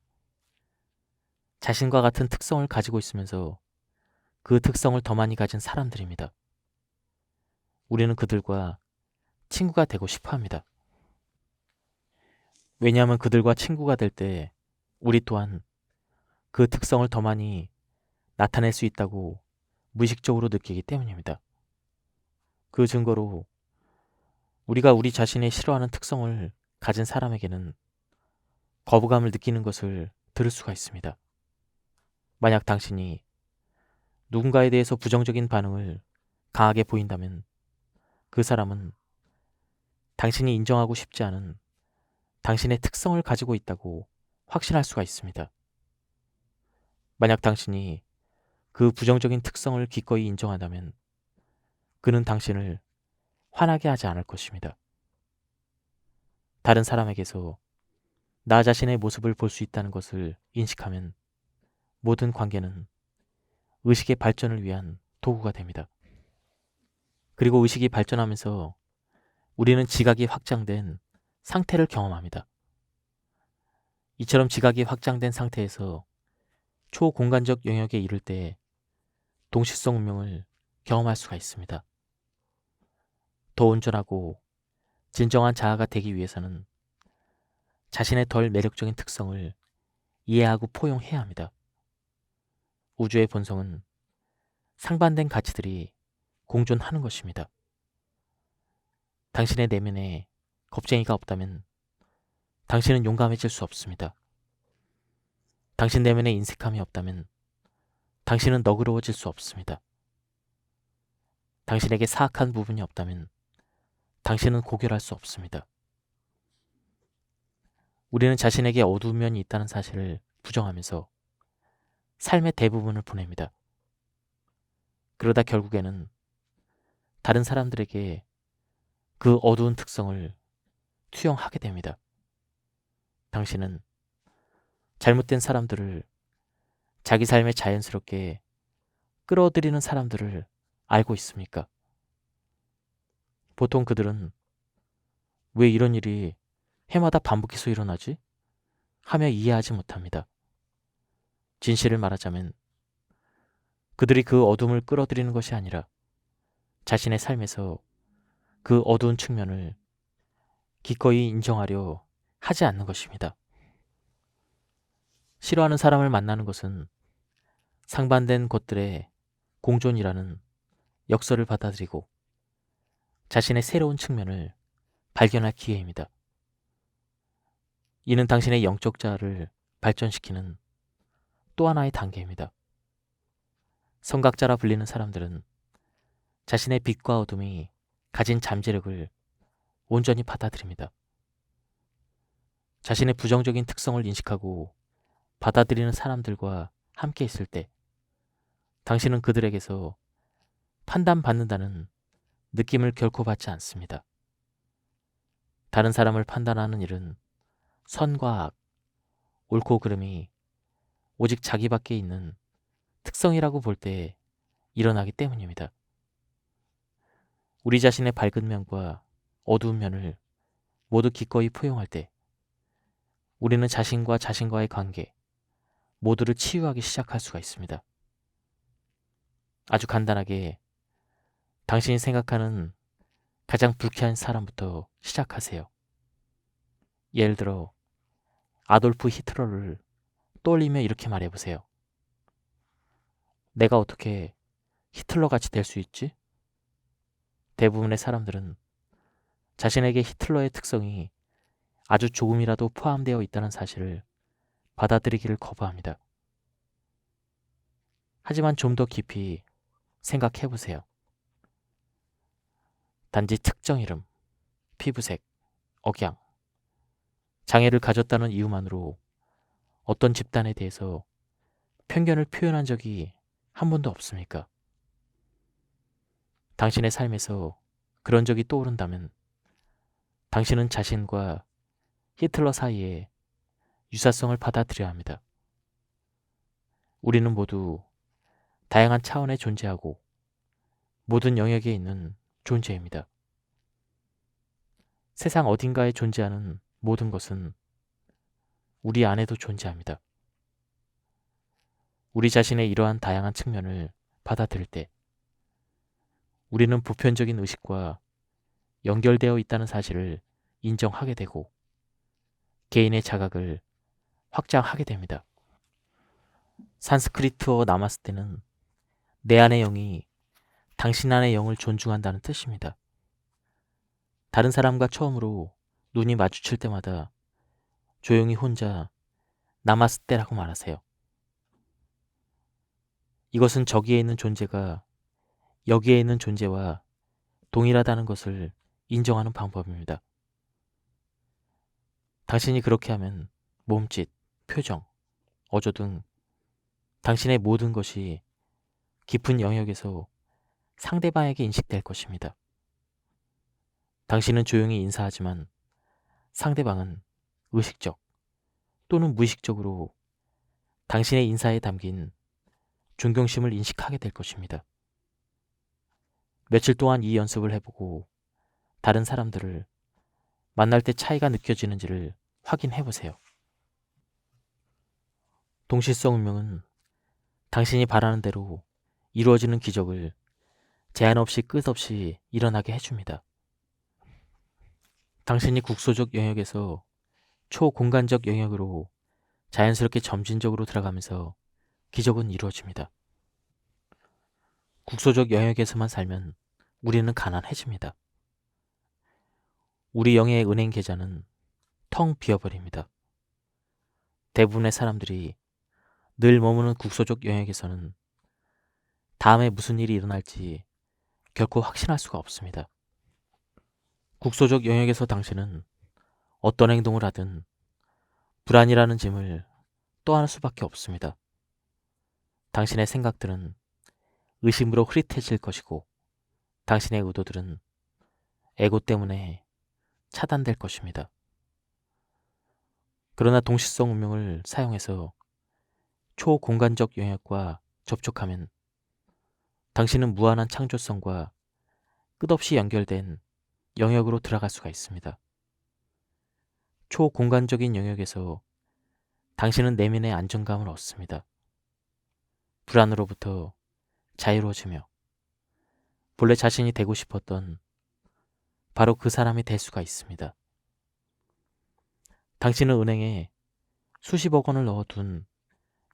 A: 자신과 같은 특성을 가지고 있으면서 그 특성을 더 많이 가진 사람들입니다. 우리는 그들과 친구가 되고 싶어 합니다. 왜냐하면 그들과 친구가 될 때 우리 또한 그 특성을 더 많이 나타낼 수 있다고 무의식적으로 느끼기 때문입니다. 그 증거로 우리가 우리 자신의 싫어하는 특성을 가진 사람에게는 거부감을 느끼는 것을 들을 수가 있습니다. 만약 당신이 누군가에 대해서 부정적인 반응을 강하게 보인다면 그 사람은 당신이 인정하고 싶지 않은 당신의 특성을 가지고 있다고 확신할 수가 있습니다. 만약 당신이 그 부정적인 특성을 기꺼이 인정한다면 그는 당신을 화나게 하지 않을 것입니다. 다른 사람에게서 나 자신의 모습을 볼 수 있다는 것을 인식하면 모든 관계는 의식의 발전을 위한 도구가 됩니다. 그리고 의식이 발전하면서 우리는 지각이 확장된 상태를 경험합니다. 이처럼 지각이 확장된 상태에서 초공간적 영역에 이를 때 동시성 운명을 경험할 수가 있습니다. 더 온전하고 진정한 자아가 되기 위해서는 자신의 덜 매력적인 특성을 이해하고 포용해야 합니다. 우주의 본성은 상반된 가치들이 공존하는 것입니다. 당신의 내면에 겁쟁이가 없다면 당신은 용감해질 수 없습니다. 당신 내면에 인색함이 없다면 당신은 너그러워질 수 없습니다. 당신에게 사악한 부분이 없다면 당신은 고결할 수 없습니다. 우리는 자신에게 어두운 면이 있다는 사실을 부정하면서 삶의 대부분을 보냅니다. 그러다 결국에는 다른 사람들에게 그 어두운 특성을 투영하게 됩니다. 당신은 잘못된 사람들을 자기 삶에 자연스럽게 끌어들이는 사람들을 알고 있습니까? 보통 그들은 왜 이런 일이 해마다 반복해서 일어나지? 하며 이해하지 못합니다. 진실을 말하자면 그들이 그 어둠을 끌어들이는 것이 아니라 자신의 삶에서 그 어두운 측면을 기꺼이 인정하려 하지 않는 것입니다. 싫어하는 사람을 만나는 것은 상반된 것들의 공존이라는 역설을 받아들이고 자신의 새로운 측면을 발견할 기회입니다. 이는 당신의 영적 자아를 발전시키는 또 하나의 단계입니다. 성각자라 불리는 사람들은 자신의 빛과 어둠이 가진 잠재력을 온전히 받아들입니다. 자신의 부정적인 특성을 인식하고 받아들이는 사람들과 함께 있을 때 당신은 그들에게서 판단받는다는 느낌을 결코 받지 않습니다. 다른 사람을 판단하는 일은 선과 악, 옳고 그름이 오직 자기밖에 있는 특성이라고 볼 때 일어나기 때문입니다. 우리 자신의 밝은 면과 어두운 면을 모두 기꺼이 포용할 때 우리는 자신과 자신과의 관계 모두를 치유하기 시작할 수가 있습니다. 아주 간단하게 당신이 생각하는 가장 불쾌한 사람부터 시작하세요. 예를 들어 아돌프 히틀러를 떠올리며 이렇게 말해보세요. 내가 어떻게 히틀러같이 될 수 있지? 대부분의 사람들은 자신에게 히틀러의 특성이 아주 조금이라도 포함되어 있다는 사실을 받아들이기를 거부합니다. 하지만 좀 더 깊이 생각해 보세요. 단지 특정 이름, 피부색, 억양, 장애를 가졌다는 이유만으로 어떤 집단에 대해서 편견을 표현한 적이 한 번도 없습니까? 당신의 삶에서 그런 적이 떠오른다면 당신은 자신과 히틀러 사이에 유사성을 받아들여야 합니다. 우리는 모두 다양한 차원에 존재하고 모든 영역에 있는 존재입니다. 세상 어딘가에 존재하는 모든 것은 우리 안에도 존재합니다. 우리 자신의 이러한 다양한 측면을 받아들일 때 우리는 보편적인 의식과 연결되어 있다는 사실을 인정하게 되고 개인의 자각을 확장하게 됩니다. 산스크리트어 나마스테는 내 안의 영이 당신 안의 영을 존중한다는 뜻입니다. 다른 사람과 처음으로 눈이 마주칠 때마다 조용히 혼자 나마스테라고 말하세요. 이것은 저기에 있는 존재가 여기에 있는 존재와 동일하다는 것을 인정하는 방법입니다. 당신이 그렇게 하면 몸짓, 표정, 어조 등 당신의 모든 것이 깊은 영역에서 상대방에게 인식될 것입니다. 당신은 조용히 인사하지만 상대방은 의식적 또는 무의식적으로 당신의 인사에 담긴 존경심을 인식하게 될 것입니다. 며칠 동안 이 연습을 해보고 다른 사람들을 만날 때 차이가 느껴지는지를 확인해 보세요. 동시성 운명은 당신이 바라는 대로 이루어지는 기적을 제한 없이 끝없이 일어나게 해줍니다. 당신이 국소적 영역에서 초공간적 영역으로 자연스럽게 점진적으로 들어가면서 기적은 이루어집니다. 국소적 영역에서만 살면 우리는 가난해집니다. 우리 영의 은행 계좌는 텅 비어버립니다. 대부분의 사람들이 늘 머무는 국소적 영역에서는 다음에 무슨 일이 일어날지 결코 확신할 수가 없습니다. 국소적 영역에서 당신은 어떤 행동을 하든 불안이라는 짐을 떠안을 수밖에 없습니다. 당신의 생각들은 의심으로 흐릿해질 것이고 당신의 의도들은 에고 때문에 차단될 것입니다. 그러나 동시성 운명을 사용해서 초공간적 영역과 접촉하면 당신은 무한한 창조성과 끝없이 연결된 영역으로 들어갈 수가 있습니다. 초공간적인 영역에서 당신은 내면의 안정감을 얻습니다. 불안으로부터 자유로워지며 본래 자신이 되고 싶었던 바로 그 사람이 될 수가 있습니다. 당신은 은행에 수십억 원을 넣어둔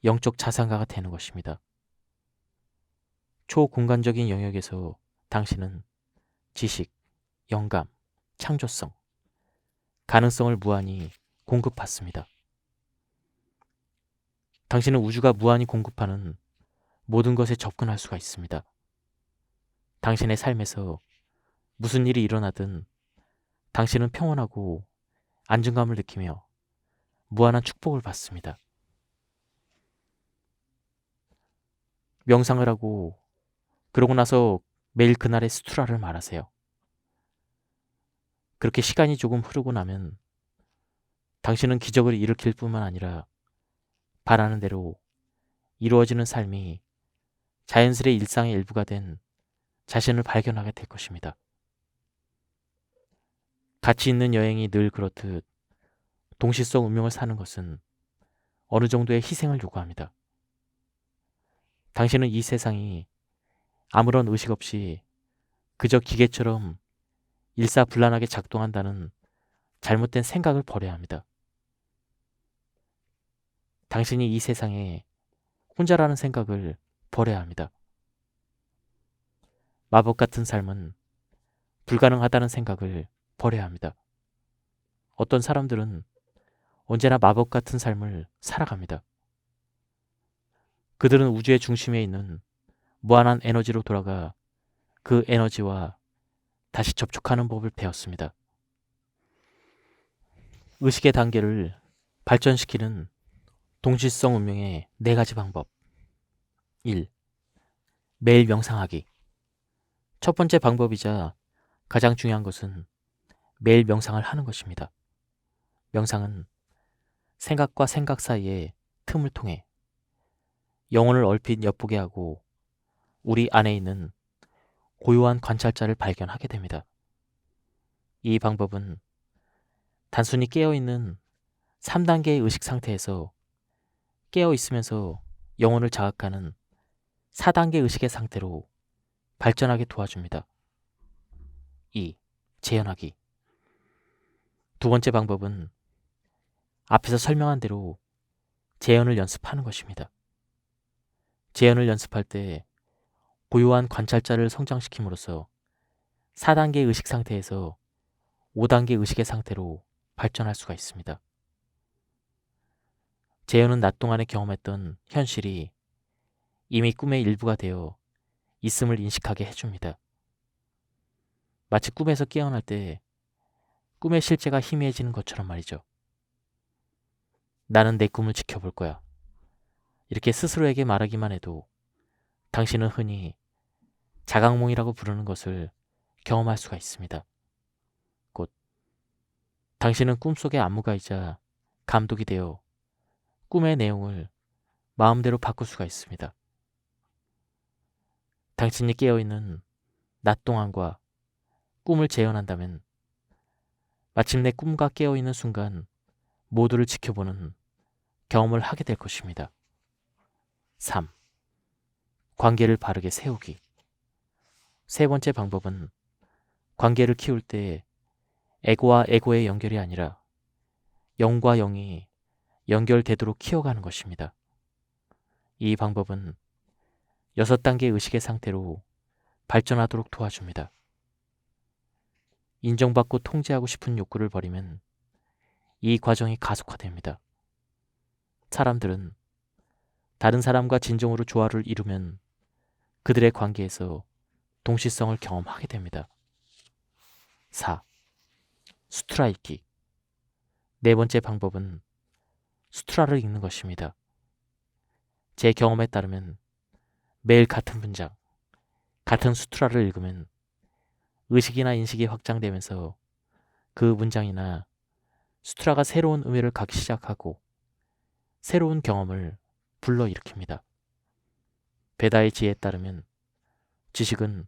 A: 영적 자산가가 되는 것입니다. 초공간적인 영역에서 당신은 지식, 영감, 창조성, 가능성을 무한히 공급받습니다. 당신은 우주가 무한히 공급하는 모든 것에 접근할 수가 있습니다. 당신의 삶에서 무슨 일이 일어나든 당신은 평온하고 안정감을 느끼며 무한한 축복을 받습니다. 명상을 하고 그러고 나서 매일 그날의 스투라를 말하세요. 그렇게 시간이 조금 흐르고 나면 당신은 기적을 일으킬 뿐만 아니라 바라는 대로 이루어지는 삶이 자연스레 일상의 일부가 된 자신을 발견하게 될 것입니다. 가치 있는 여행이 늘 그렇듯 동시성 운명을 사는 것은 어느 정도의 희생을 요구합니다. 당신은 이 세상이 아무런 의식 없이 그저 기계처럼 일사불란하게 작동한다는 잘못된 생각을 버려야 합니다. 당신이 이 세상에 혼자라는 생각을 버려야 합니다. 마법 같은 삶은 불가능하다는 생각을 버려야 합니다. 어떤 사람들은 언제나 마법 같은 삶을 살아갑니다. 그들은 우주의 중심에 있는 무한한 에너지로 돌아가 그 에너지와 다시 접촉하는 법을 배웠습니다. 의식의 단계를 발전시키는 동시성 운명의 4가지 방법. 1. 매일 명상하기. 첫 번째 방법이자 가장 중요한 것은 매일 명상을 하는 것입니다. 명상은 생각과 생각 사이의 틈을 통해 영혼을 얼핏 엿보게 하고 우리 안에 있는 고요한 관찰자를 발견하게 됩니다. 이 방법은 단순히 깨어있는 3단계의 의식 상태에서 깨어있으면서 영혼을 자극하는 4단계 의식의 상태로 발전하게 도와줍니다. 2. 재현하기. 두 번째 방법은 앞에서 설명한 대로 재현을 연습하는 것입니다. 재현을 연습할 때 고요한 관찰자를 성장시킴으로써 4단계 의식 상태에서 5단계 의식의 상태로 발전할 수가 있습니다. 재현은 낮 동안에 경험했던 현실이 이미 꿈의 일부가 되어 있음을 인식하게 해줍니다. 마치 꿈에서 깨어날 때 꿈의 실제가 희미해지는 것처럼 말이죠. 나는 내 꿈을 지켜볼 거야. 이렇게 스스로에게 말하기만 해도 당신은 흔히 자각몽이라고 부르는 것을 경험할 수가 있습니다. 곧 당신은 꿈속의 안무가이자 감독이 되어 꿈의 내용을 마음대로 바꿀 수가 있습니다. 당신이 깨어있는 낮 동안과 꿈을 재현한다면 마침내 꿈과 깨어있는 순간 모두를 지켜보는 경험을 하게 될 것입니다. 3. 관계를 바르게 세우기. 세 번째 방법은 관계를 키울 때 에고와 에고의 연결이 아니라 영과 영이 연결되도록 키워가는 것입니다. 이 방법은 6단계 의식의 상태로 발전하도록 도와줍니다. 인정받고 통제하고 싶은 욕구를 버리면 이 과정이 가속화됩니다. 사람들은 다른 사람과 진정으로 조화를 이루면 그들의 관계에서 동시성을 경험하게 됩니다. 4. 수트라 읽기. 네 번째 방법은 수트라를 읽는 것입니다. 제 경험에 따르면 매일 같은 문장, 같은 수트라를 읽으면 의식이나 인식이 확장되면서 그 문장이나 수트라가 새로운 의미를 갖기 시작하고 새로운 경험을 불러일으킵니다. 베다의 지혜에 따르면 지식은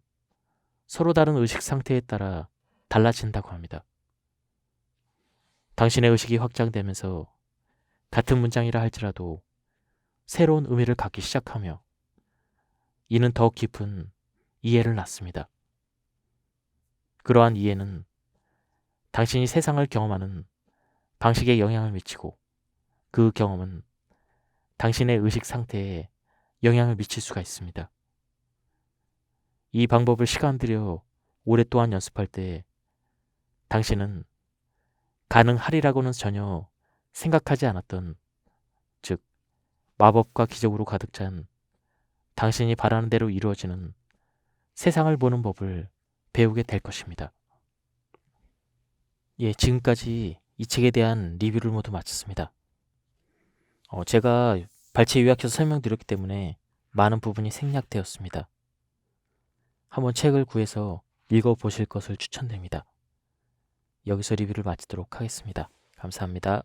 A: 서로 다른 의식 상태에 따라 달라진다고 합니다. 당신의 의식이 확장되면서 같은 문장이라 할지라도 새로운 의미를 갖기 시작하며 이는 더 깊은 이해를 낳습니다. 그러한 이해는 당신이 세상을 경험하는 방식에 영향을 미치고 그 경험은 당신의 의식 상태에 영향을 미칠 수가 있습니다. 이 방법을 시간 들여 오랫동안 연습할 때 당신은 가능하리라고는 전혀 생각하지 않았던, 즉 마법과 기적으로 가득 찬 당신이 바라는 대로 이루어지는 세상을 보는 법을 배우게 될 것입니다. 지금까지 이 책에 대한 리뷰를 모두 마쳤습니다. 제가 발췌 요약해서 설명드렸기 때문에 많은 부분이 생략되었습니다. 한번 책을 구해서 읽어보실 것을 추천드립니다. 여기서 리뷰를 마치도록 하겠습니다. 감사합니다.